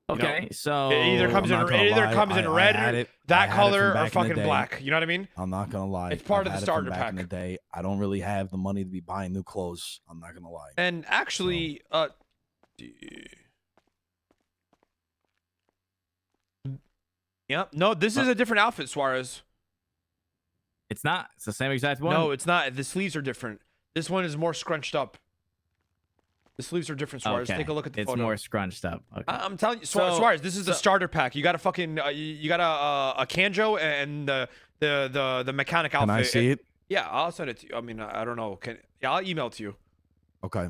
You know, Okay, so it either comes I'm in not gonna lie, red, I had it that from color, or back in the fucking day. black. You know what I mean? I'm not gonna lie. It's part of the I've had it starter from back in pack. the day. I don't really have the money to be buying new clothes. I'm not gonna lie. And actually, yep. No, this is a different outfit, Suarez. it's not. It's the same exact one. No, it's not. The sleeves are different. This one is more scrunched up. The sleeves are different, Suarez. Okay. Take a look at the It's photo. more scrunched up. Okay. I'm telling you, So- Suarez, this is the so- starter pack. You got a fucking, you got a Kanjo and the mechanic outfit. Can I see it? Yeah, I'll send it to you. I mean, I don't know. Yeah, I'll email it to you. Okay.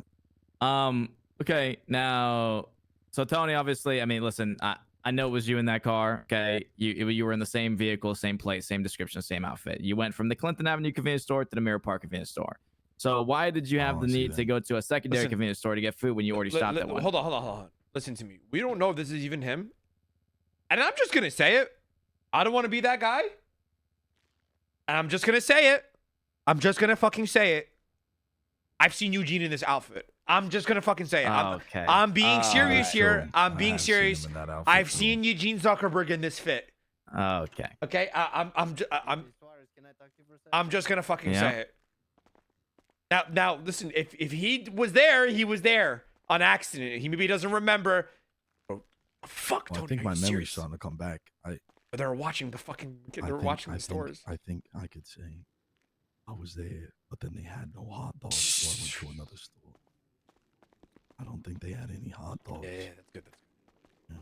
Okay. Now, so Tony, obviously, I mean, listen, I know it was you in that car. Okay. You were in the same vehicle, same place, same description, same outfit. You went from the Clinton Avenue convenience store to the Mirror Park convenience store. So why did you have Oh, the I see need that. to go to a secondary Listen, convenience store to get food when you already stopped at one? Hold on. Listen to me. We don't know if this is even him. And I'm just going to say it. I don't want to be that guy. And I'm just going to say it. I'm just going to fucking say it. I've seen Eugene in this outfit. I'm just going to fucking say it. Okay. I'm being serious That's here. true. I'm I being have seen him serious. in that outfit, I've too. seen Eugene Zuckerberg in this fit. Okay. Okay? I'm just going to fucking Yeah. say it. Now, listen, if he was there, he was there on accident. He maybe doesn't remember. Oh, fuck, Well, Tony, I think are my you memory's serious? starting to come back. They're watching the fucking. They're watching the stores. I think I could say I was there, but then they had no hot dogs, so I went to another store. I don't think they had any hot dogs. Yeah, that's good. Yeah.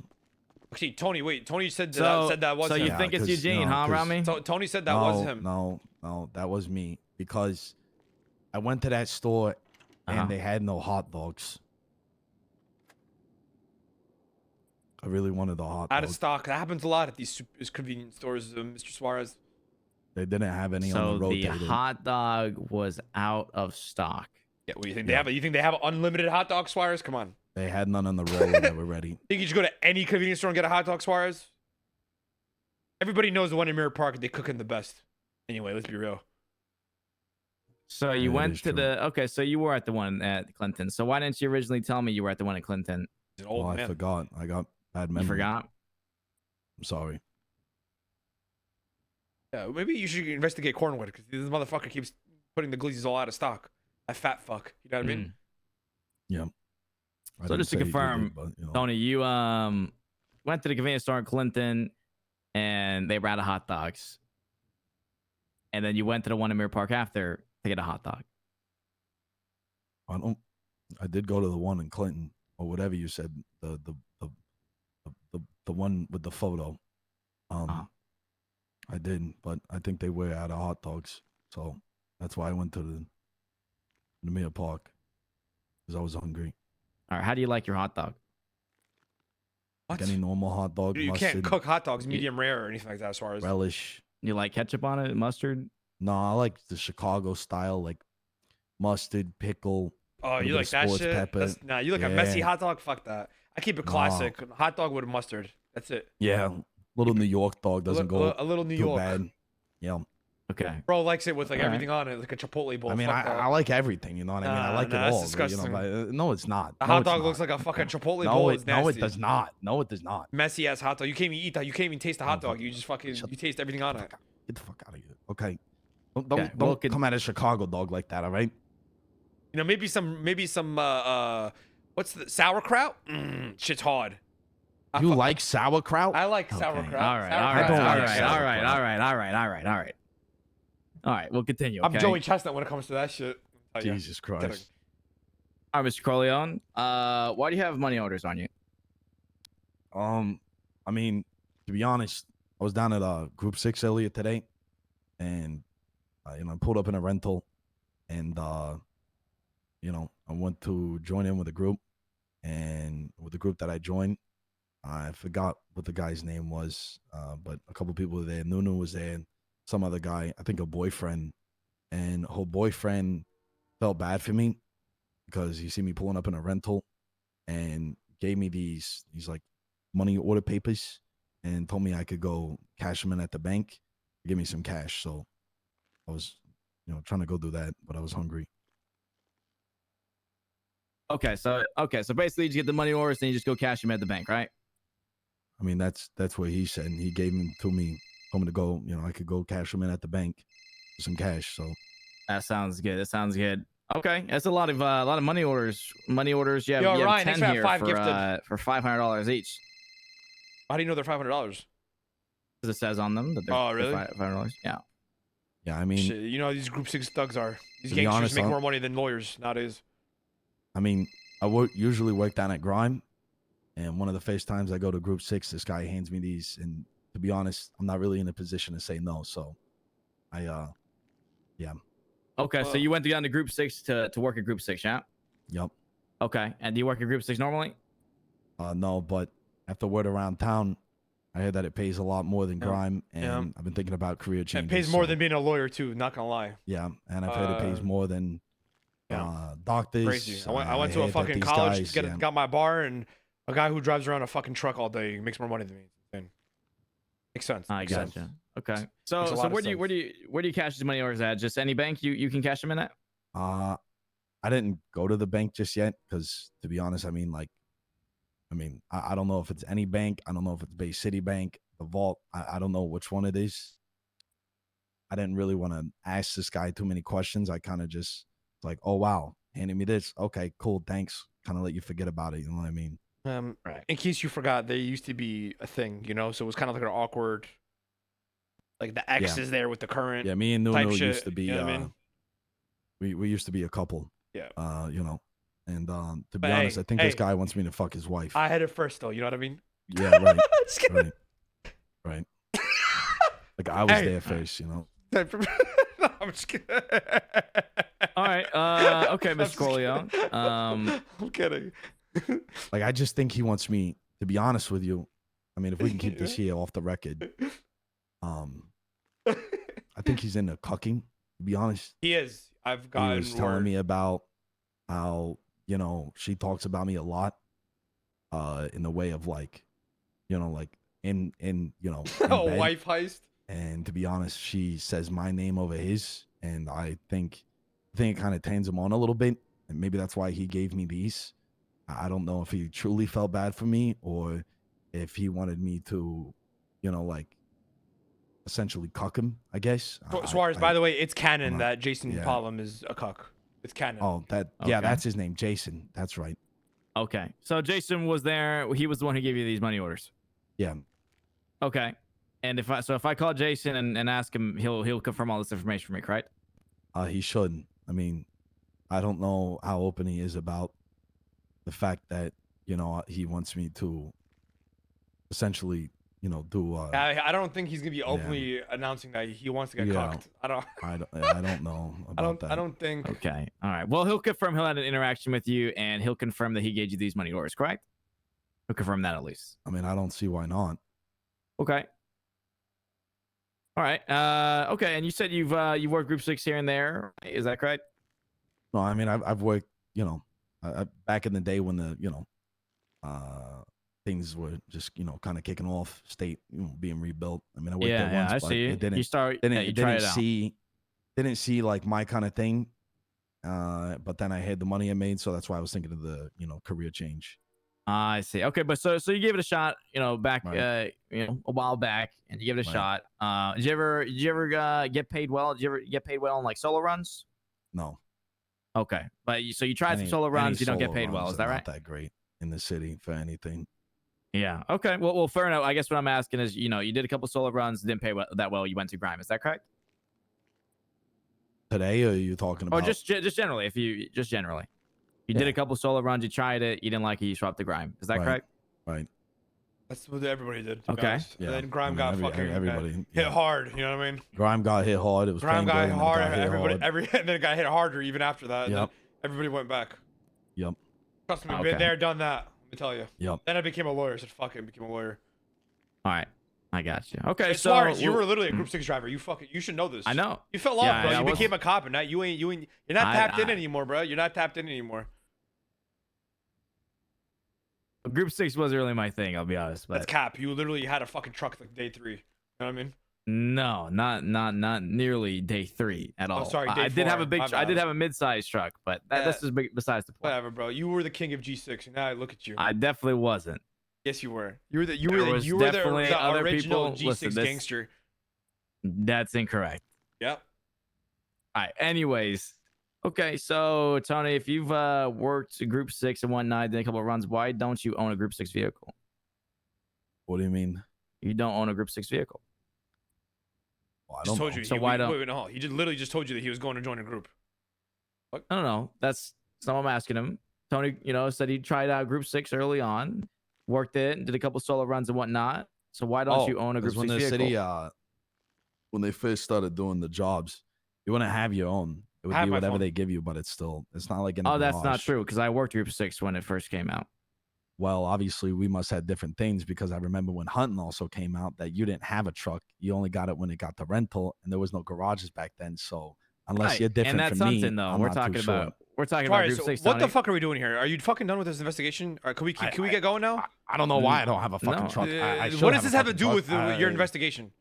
Actually, Tony, wait. Tony said that, So, said that was so him. you Yeah, think it's 'cause, Eugene, you know, huh, 'cause- Ramee? Tony said that was him. No, that was me because I went to that store and Uh-huh. they had no hot dogs. I really wanted the hot Out of dogs. stock. That happens a lot at these convenience stores, Mr. Suarez. They didn't have any So on the the rotated. hot dog was out of stock. Yeah, what do you think Yeah. they have? You think they have unlimited hot dog Suarez? Come on. They had none on the roller that were ready. Think you just go to any convenience store and get a hot dog Suarez? Everybody knows the one in Mirror Park. They cook in the best. Anyway, let's be real. So Yeah, you that went is to true. the okay. So you were at the one at Clinton. So why didn't you originally tell me you were at the one at Clinton? He's an old Oh, I man. forgot. I got bad You memory. forgot. I'm sorry. Yeah, maybe you should investigate Cornwood because this motherfucker keeps putting the glizzies all out of stock. That fat fuck. You know what I mean? I So didn't just to say you did, confirm, but, you know. Tony, you went to the convenience store in Clinton, and they were out of hot dogs. And then you went to the one in Mirror Park after to get a hot dog. I did go to the one in Clinton or whatever you said. The one with the photo. I did, but I think they were out of hot dogs, so that's why I went to the Mirror Park because I was hungry. All right, how do you like your hot dog? What? Like any normal hot dog, You mustard, can't cook hot dogs medium rare or anything like that as far as. relish. You like ketchup on it, mustard? No, I like the Chicago style, like mustard, pickle. Oh, little you bit like of that sports shit? pepper. Nah, you like a messy Yeah. hot dog? Fuck that. I keep it Nah. classic. Hot dog with mustard. That's it. Yeah, little New York dog doesn't go a little New too York. bad. Yeah, Okay. Bro likes it with like All right. everything on it, like a Chipotle bowl. I mean, Fuck that. I like everything. You know what I mean? I Nah, like nah, it that's all. but, disgusting. No, it's not. A No, hot it's dog not. looks like a fucking Chipotle No, bowl. it, It's nasty. no, it does not. No, it does not. Messy ass hot dog. You can't even eat that. You can't even taste the hot Oh, dog. You just fucking shut you taste everything on it. Get the fuck out of here. Okay. Don't Okay, well, don't come at a Chicago dog like that. All right. You know, maybe some what's the sauerkraut? Shit's hard. You like sauerkraut? I like Okay. sauerkraut. All right. All Sauerkraut. right. I don't All like right. All right. sauerkraut. All right. All right. All right. All right. All right. We'll continue. I'm Okay? Joey Chestnut when it comes to that shit. Oh, yeah. Jesus Christ. All right, Mr. Corleone. Why do you have money orders on you? I mean, to be honest, I was down at Group 6 earlier today, and you know, I pulled up in a rental, and you know, I went to join in with a group, and with the group that I joined, I forgot what the guy's name was, but a couple people were there. Nunu was there, and some other guy, I think a boyfriend, and her boyfriend felt bad for me because he see me pulling up in a rental, and gave me these like money order papers and told me I could go cash them in at the bank, give me some cash. So I was, you know, trying to go do that, but I was hungry. Okay, so basically you just get the money orders and you just go cash them at the bank, right? I mean, that's what he said. And he gave them to me, told me to go, you know, I could go cash them in at the bank for some cash. So That sounds good. That sounds good. Okay, that's a lot of money orders. Money orders. Yeah, Yo, you have Ryan, thanks 10 for that here 5 gifted. for $500 each. How do you know they're $500? Because it says on them that they're Oh, really? $500. Yeah. yeah, I mean, Shit, you know how these Group 6 thugs are. These To be gangsters honest, make I'm- more money than lawyers nowadays. I usually work down at Grime, and one of the first times I go to Group 6, this guy hands me these, and to be honest, I'm not really in a position to say no. So Okay, so you went down to Group 6 to work at Group 6, yeah? yep. Okay, and do you work at Group 6 normally? No, but after word around town, I heard that it pays a lot more than Yeah. Grime, and Yeah. I've been thinking about career It changes. pays more so, than being a lawyer too. Not gonna lie. yeah, and I've heard it pays more than yeah. doctors. Crazy. I went to a heard that fucking these college, guys, got my bar, and a guy who drives around a fucking truck all day makes more money than me. It's insane. Makes sense. I Makes sense. gotcha. Okay. Makes a So lot of where do you cash these money orders at? Just any bank you can cash them in at? I didn't go to the bank just yet because, to be honest, I don't know if it's any bank. I don't know if it's Bay City Bank, the Vault. I don't know which one it is. I didn't really want to ask this guy too many questions. I kind of just like, oh wow, handing me this. Okay, cool, thanks. Kind of let you forget about it. You know what I mean? Right. In case you forgot, they used to be a thing, you know. So it was kind of like an awkward, like the X is there with the current. Yeah, me and type Nuno shit, used to be. you know what I mean? We used to be a couple. Yeah. You know, and to be But honest, hey, I think this hey. guy wants me to fuck his wife. I had it first though. You know what I mean? Yeah, right, Just kidding. right. Like I was Hey. there first, you know. No, I'm just kidding. All right. Okay, I'm Mr. just Corleone. kidding. Um, I'm kidding. Like I just think he wants me to be honest with you. I mean, if we can keep this here off the record, I think he's into cucking. To be honest, He is. I've he gotten was telling word. me about how she talks about me a lot, in the way of like, like in in Oh, bed. wife heist. And to be honest, she says my name over his, and I think it kind of turns him on a little bit, and maybe that's why he gave me these. I don't know if he truly felt bad for me or if he wanted me to, like essentially cuck him. I guess. Suarez, by the way, it's canon not- that Jason yeah. Pollum is a cuck. It's canon. Oh, yeah, Okay. that's his name, Jason. That's right. Okay. So Jason was there. He was the one who gave you these money orders. Yeah. Okay. And if I call Jason and ask him, he'll confirm all this information for me, correct? He shouldn't. I mean, I don't know how open he is about the fact that he wants me to essentially do. I don't think he's gonna be openly announcing that he wants to get Yeah. cucked. I don't. I don't know about that. I don't think. Okay. All right. Well, he'll confirm he'll have an interaction with you, and he'll confirm that he gave you these money orders, correct? He'll confirm that at least. I mean, I don't see why not. Okay. All right. Okay. And you said you've worked group 6 here and there. Is that correct? No, I mean, I've worked, back in the day when the, things were just, kind of kicking off, state, being rebuilt. I mean, I worked there once, I but see you. it didn't, You start. didn't, you it try didn't it out. didn't see like my kind of thing. But then I had the money I made, so that's why I was thinking of the, career change. I see. Okay, but so you gave it a shot, back, Right. a while back, and you gave it a Right. shot. Did you ever get paid well? Did you ever get paid well on like solo runs? No. Okay, but so you tried some Any- solo runs, any you don't get solo paid well. runs Is are that not right? that great in the city for anything. Yeah. Okay. Well, fair enough. I guess what I'm asking is, you did a couple solo runs, didn't pay that well. You went to Grime. Is that correct? Today, or are you talking about? Or just generally, you did Yeah. a couple solo runs, you tried it, you didn't like it, you swapped to Grime. Is that Right. correct? Right. That's what everybody did. to be Okay. honest. Yeah. And then Grime I mean, got everybody hit yeah. hard. You know what I mean? Grime got hit hard. It was Grime paying got good, hit and then it hard. got hit hard. And then it got hit harder even after that. And then Yep. everybody went back. Yep. Trust me, Okay. been there, done that. Let me tell you. Yep. Then I became a lawyer. I said, "Fuck it," became a lawyer. All right. I got you. Okay. As So far as you were literally a Group 6 driver, you should know this. I know. You fell off, Yeah, bro. I You was- became a cop, and now you're not tapped in I- anymore, bro. You're not tapped in anymore. Group 6 wasn't really my thing, I'll be honest. That's But cap. You literally had a fucking truck like day 3. You know what I mean? no, not nearly day 3 at all. sorry, day I did have 4. a big. My I did bad. have a mid-sized truck, but this is besides the point. Whatever, bro. You were the king of G6, and now look at you. I definitely wasn't. Yes, you were. You were the definitely the other original people- G6 listen, gangster. That's incorrect. Yep. All right. Anyways, okay. So Tony, if you've worked Group 6 and whatnot, did a couple of runs, why don't you own a Group 6 vehicle? What do you mean? You don't own a Group 6 vehicle. Well, I Just don't told know. you. So he, why wait, don't- Wait, no. He just literally just told you that he was going to join a group. No. That's not what I'm asking him. Tony, said he tried out Group 6 early on, worked it, did a couple solo runs and whatnot. So why don't you own a Group 6 when the vehicle? city, when they first started doing the jobs, you wouldn't have your own. It would I have be my whatever phone. they give you, but it's not like in a Oh, that's not garage. true because I worked Group 6 when it first came out. Well, obviously we must have different things because I remember when hunting also came out that you didn't have a truck. You only got it when it got the rental, and there was no garages back then. So unless Right. you're different and that's from me, something though. I'm We're not too talking sure. about Group Alright, 6. so what the Tony. fuck are we doing here? Are you fucking done with this investigation? Or can we get going now? I don't know why I don't have a fucking No. truck. I should What does this a have to fucking do truck. with your investigation?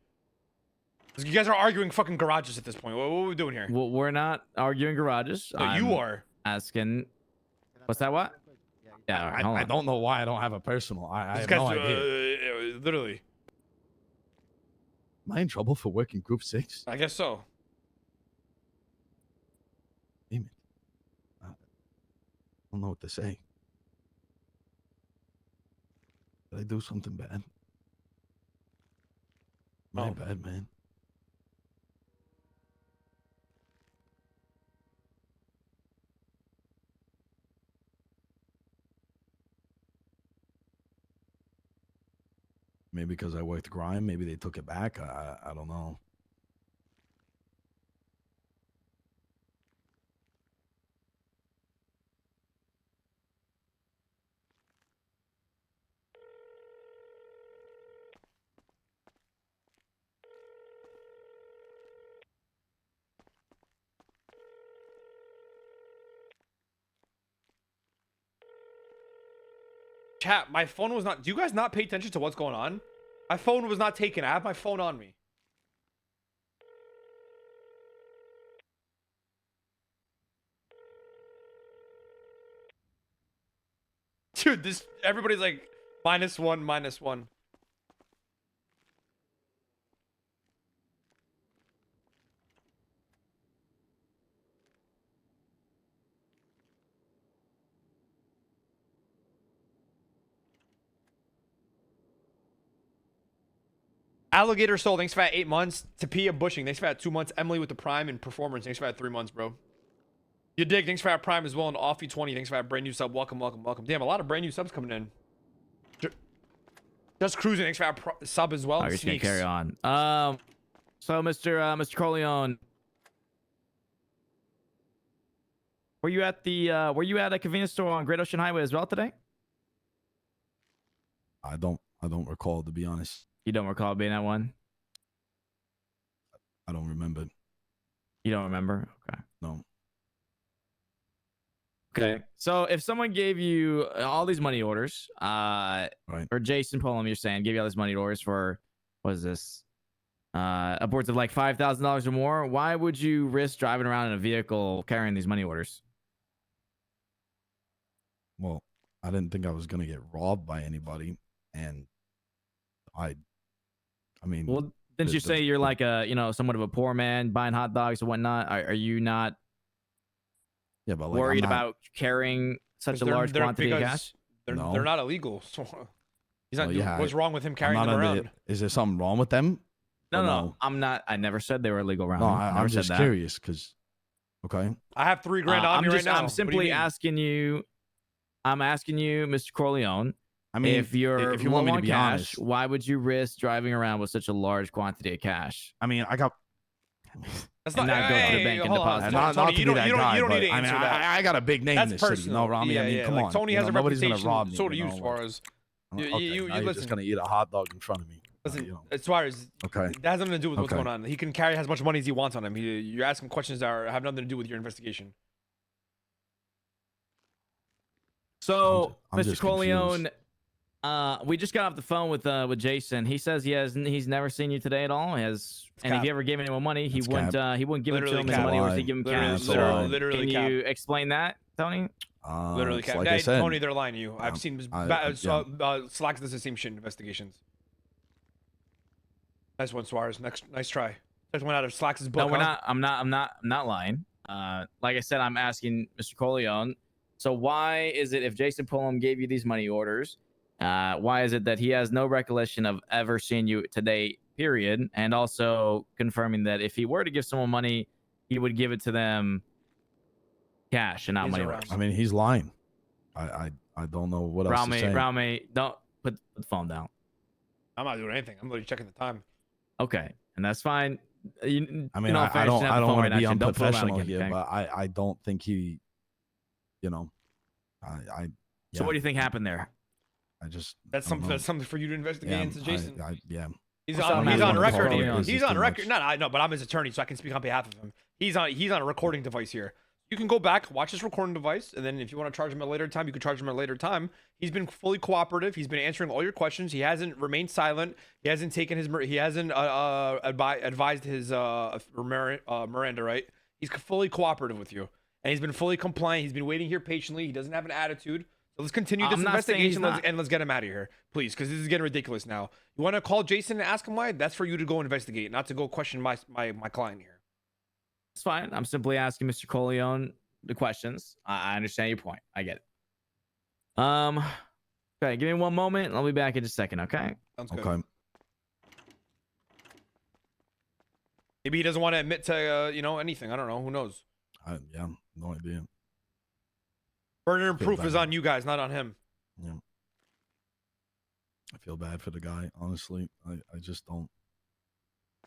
'Cause you guys are arguing fucking garages at this point. What are we doing here? Well, we're not arguing garages. No, you I'm are. asking. What's that? What? Yeah. All right, hold I on. don't know why I don't have a personal. I This have guy's no idea. literally. Am I in trouble for working Group 6? I guess so. Damn it. I don't know what to say. Did I do something bad? My Oh. bad, man. Maybe because I worked Grime, maybe they took it back. I don't know. chat. My phone was not. Do you guys not pay attention to what's going on? My phone was not taken. I have my phone on me. Dude, this everybody's like -1, -1. Alligator Soul, thanks for that 8 months. Tapia Bushing, thanks for that 2 months. Emily with the Prime and Performance, thanks for that 3 months, bro. You dig, thanks for that Prime as well. And Offie 20, thanks for that brand new sub. Welcome, welcome, welcome. Damn, a lot of brand new subs coming in. Just Cruising, thanks for that sub as well. I'm just gonna carry on. So Mr. Corleone, were you at a convenience store on Great Ocean Highway as well today? I don't recall, to be honest. You don't recall being at one? I don't remember. You don't remember? Okay. No. Okay. So if someone gave you all these money orders, Right. or Jason Pullum, you're saying, gave you all these money orders for, what is this? Upwards of like $5,000 or more, why would you risk driving around in a vehicle carrying these money orders? Well, I didn't think I was gonna get robbed by anybody, and I mean, Well, didn't you say you're like a, somewhat of a poor man buying hot dogs and whatnot? Are you not yeah, but like, worried I'm not, about carrying such a They're- large they're- quantity of because cash? They're No. not illegal. So he's not Well, doing. yeah, What's wrong with him I'm carrying not them under around? Is there something wrong with them? No, Or no, I'm not. I never said they were illegal around. No, here. I never I'm said just that. curious because, okay, I have $3 grand on me right now. I'm What do you simply mean? asking you. I'm asking you, Mr. Corleone. I mean, if you're if you want me low to on be cash, honest, why would you risk driving around with such a large quantity of cash? I mean, I got. That's and not go to the hey, bank and hold on. deposit it. Not Tony, to you be don't that need to guy, answer but that. I got a big name That's in the city. personal. No, Ramee. I mean, come on. Tony you has know, a nobody's reputation. gonna rob me. So do you you, know, Suarez. okay, You now you're listen. just gonna eat a hot dog in front of me. Listen, you know. as far as Okay. that has nothing to do with what's Okay. going on. He can carry as much money as he wants on him. You're asking questions that have nothing to do with your investigation. So, I'm Mr. just Corleone, we just got off the phone with Jason. He says he's never seen you today at all. And cap. if you ever gave anyone money, he It's wouldn't cap. he wouldn't give it to Literally him as cap. money, or Lie. he give him Literally, cash. literally, So literally can cap. you explain that, Tony? Literally, It's cap. like I said, Tony, they're lying to you. I've seen Slacks does the same shit in investigations. Nice one, Suarez. Nice try. There's one out of Slacks' book. No, we're huh? not. I'm not lying. Like I said, I'm asking Mr. Corleone. So why is it if Jason Pullum gave you these money orders, why is it that he has no recollection of ever seeing you today, period? And also confirming that if he were to give someone money, he would give it to them cash and not He's money around. orders. I mean, he's lying. I don't know what else to say. Ramee, don't put the phone down. I'm not doing anything. I'm literally checking the time. Okay, and that's fine. I mean, you know, I don't want to be Don't pull him out unprofessional again, here, okay? but I don't think he, you know, I So what do you think happened there? I just That's I don't something. know. That's something for you to investigate Yeah, into, Jason. yeah. He's Well, on. so He's I'm on not record. Corleone. He's on record. No, I know, but I'm his attorney, so I can speak on behalf of him. He's on a recording device here. You can go back, watch his recording device, and then if you want to charge him at a later time, you can charge him at a later time. He's been fully cooperative. He's been answering all your questions. He hasn't remained silent. He hasn't taken his. He hasn't advised his Miranda. Right. He's fully cooperative with you, and he's been fully compliant. He's been waiting here patiently. He doesn't have an attitude. So let's continue this I'm not saying he's investigation not. and let's get him out of here, please, because this is getting ridiculous now. You want to call Jason and ask him why? That's for you to go investigate, not to go question my client here. It's fine. I'm simply asking Mr. Corleone the questions. I understand your point. I get it. Okay, give me one moment. I'll be back in just a second. Okay. Sounds good. Okay. Maybe he doesn't want to admit to anything. I don't know. Who knows? Yeah, no idea. Burden of Feel proof bad. is on you guys, not on him. Yeah. I feel bad for the guy, honestly. I just don't.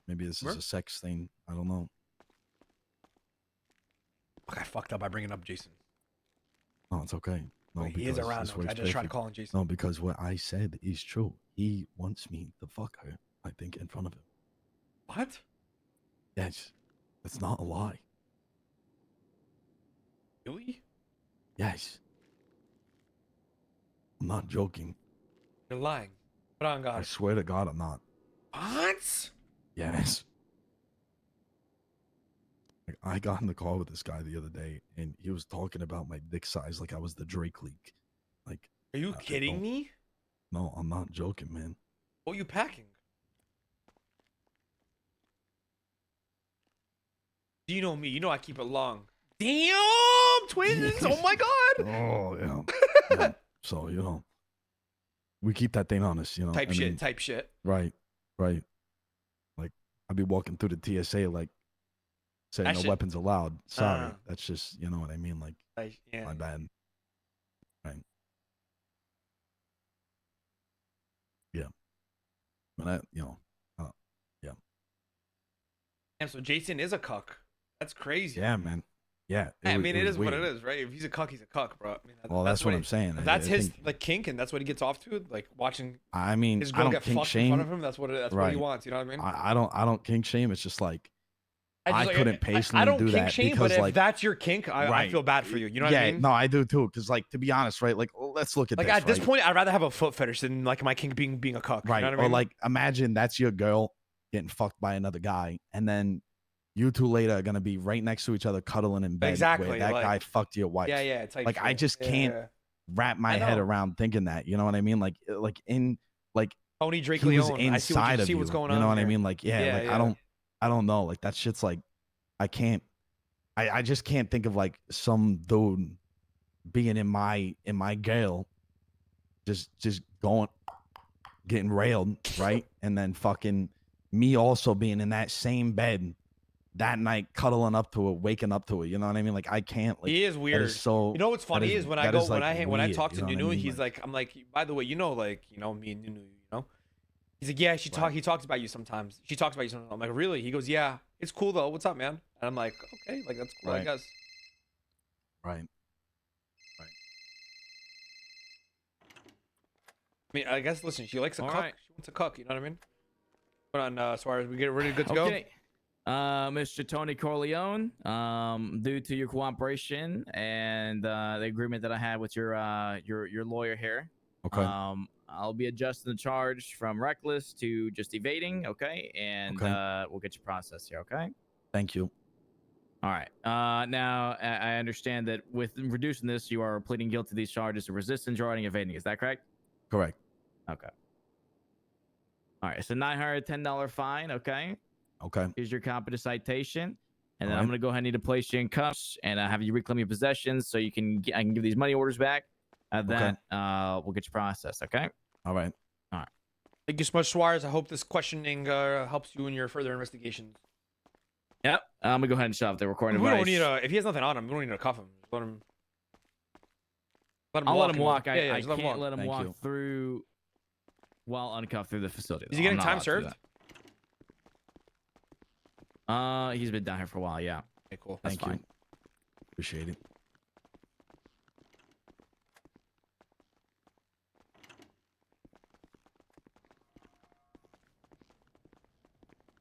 Maybe this is a sex thing. I don't know. I fucked up by bringing up Jason. No, it's okay. No, Wait, he is because around. this Okay, I works just tried perfect. calling Jason. No, because what I said is true. He wants me to fuck her, I think, in front of him. What? Yes. It's not a lie. Really? Yes. I'm not joking. You're lying. Put on I God. swear to God, I'm not. What? Yes. Like, I got in the car with this guy the other day, and he was talking about my dick size like I was the Drake leak. Like, Are you I kidding don't- me? No, I'm not joking, man. What are you packing? Do you know me? You know I keep it long. Damn, twins! Oh my God! Oh yeah. Yeah. So we keep that thing on us, Type I shit. mean, Type shit. right. Like I'd be walking through the TSA like saying That no shit- weapons allowed. Sorry, Uh. that's just what I mean. Like Yeah. my bad. Right. Yeah. But Damn, so Jason is a cuck. That's crazy. yeah, man. Yeah. I mean, it was is what it weird. is, right? If he's a cuck, he's a cuck, bro. I mean, Well, that's what I'm he- saying. If that's his think- like kink, and that's what he gets off to, like watching I mean, his I girl don't get kink fucked in front of shame. him. That's what that's what he Right. wants. You know what I mean? I don't kink shame. It's just like just, I like, couldn't I patiently don't do kink that shame, because, but if like- that's your kink, I Right. feel bad for you. You know what yeah, I mean? no, I do too. Because like to be honest, right? Like let's look at Like this. at this right? point, I'd rather have a foot fetish than like my kink being a cuck. Right. You know what I mean? Or like imagine that's your girl getting fucked by another guy, and then you two later are gonna be right next to each other cuddling in bed. Exactly, Where that like- guy fucked your wife. yeah. Type Like, I shit. just Yeah, can't yeah. wrap my I head know. around thinking that. You know what I mean? Like in like Tony Drake he was Leone. I see, what inside you of see you. what's going You on. know what I here. mean? Like Yeah, like yeah. I don't know. Like that shit's like I can't. I just can't think of like some dude being in my girl, just going getting railed, right? And then fucking me also being in that same bed that night, cuddling up to it, waking up to it. You know what I mean? Like I can't. Like He is that weird. is so. You know what's funny is when I that go is, like, when I weird, talk to you know what I Nunu, mean? he's like, I'm like, by the way, me and Nunu, He's like, yeah, he talks about you sometimes. She talks about you sometimes. I'm like, really? He goes, yeah, it's cool though. What's up, man? And I'm like, okay, like that's cool, I Right. guess. Right. I mean, I guess listen, she likes a All cuck. right. She wants a cuck. You know what I mean? Put on Suarez. We get ready, good to go. Okay. Mr. Tony Corleone, due to your cooperation and the agreement that I had with your lawyer here, Okay. I'll be adjusting the charge from reckless to just evading, okay? And Okay. we'll get you processed here, okay? Thank you. All right. Now I understand that with reducing this, you are pleading guilty to these charges of resistance, driving, evading. Is that correct? Correct. Okay. All right. It's a $910 fine, okay? Okay. Here's your copy of citation, and then All I'm right. gonna go ahead and need to place you in cuffs and have you reclaim your possessions so you can I can give these money orders back. That we'll get you processed. Okay. All right. Thank you so much, Suarez. I hope this questioning helps you in your further investigations. Yep. I'm gonna go ahead and shut off the recording We don't device. need if he has nothing on him, we don't need to cuff him. Just let him. I'll let him in. walk. Yeah, I just let him can't walk. let him Thank walk you. through while uncuffed through the facility. Is he though. getting I'm not time allowed to do served? that. He's been down here for a while. Yeah. Okay, cool. That's Thank fine. you. Appreciate it.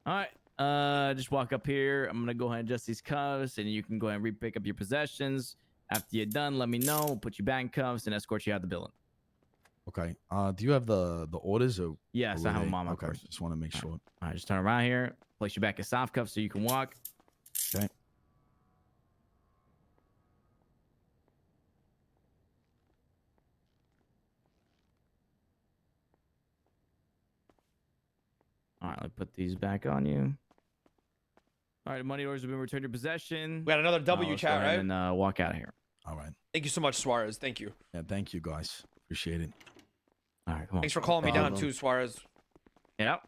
All right. Just walk up here. I'm gonna go ahead and adjust these cuffs, and you can go ahead and re-pick up your possessions. After you're done, let me know. We'll put you back in cuffs and escort you out the building. Okay. Do you have the orders or? Yes, I have them on my Okay. person. Just want to make All sure. All right, just turn around here. Place you back in soft cuffs so you can walk. Okay. All right, let me put these back on you. All right, money orders have been returned to your possession. We got another W Let's go chat, ahead right? And walk out of here. All right. Thank you so much, Suarez. Thank you. Yeah. Thank you, guys. Appreciate it. All right, come on. Thanks for calling me down problem. too, Suarez. Yep.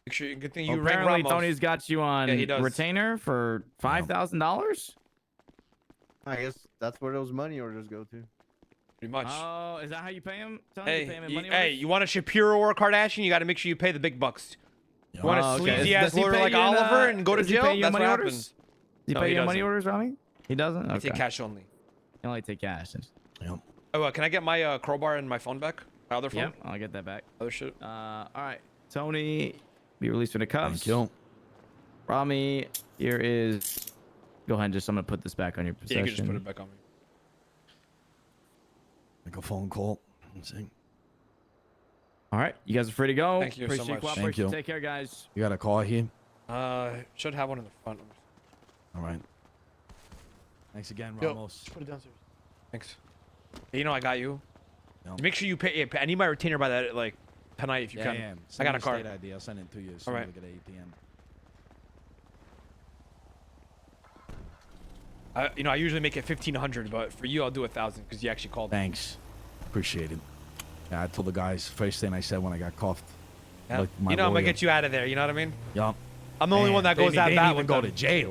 Make sure good thing you rang Apparently, Ramos. Tony's got you on Yeah, he does. retainer for $5,000. I guess that's where those money orders go to. Pretty much. Oh, is that how you pay him? Tony? You pay him in money hey, orders? you want a Shapiro or a Kardashian? You got to make sure you pay the big bucks. You want a Oh, okay. sleazy ass Does he lawyer pay like you in, Oliver and go to does he jail? pay you in That's what money happens. orders? Does he No, pay he you in money doesn't. orders, Rami? He doesn't? I Okay. take cash only. He only take cash. Yep. Oh, can I get my crowbar and my phone back? My other phone? Yep, I'll get that back. Other shit. All right. Tony, be released from the cuffs. Thank you. Rami, here is... Go ahead and just... I'm going to put this back on your Yeah, you possession. can just put it back on me. Make a phone call. Let's see. All right, you guys are free to go. Thank you so Appreciate your much. cooperation. Thank you. Take care, guys. You got a car here? Should have one in the front. All right. Thanks again, Yo, Ramos. just put it downstairs. Thanks. Hey, you know I got you. No. Make sure you pay. I need my retainer by that like tonight if you can. Yeah. I got a card. card. ID. I'll send it to you as All soon right. as I get 8 p.m. I usually make it 1,500, but for you I'll do 1,000 because you actually called. Thanks. Appreciate it. Yeah, I told the guys first thing I said when I got cuffed. Yeah. Like my I'm gonna lawyer. get you out of there. You know what I mean? Yup. I'm the only one that goes they out didn't that even with go them. to jail.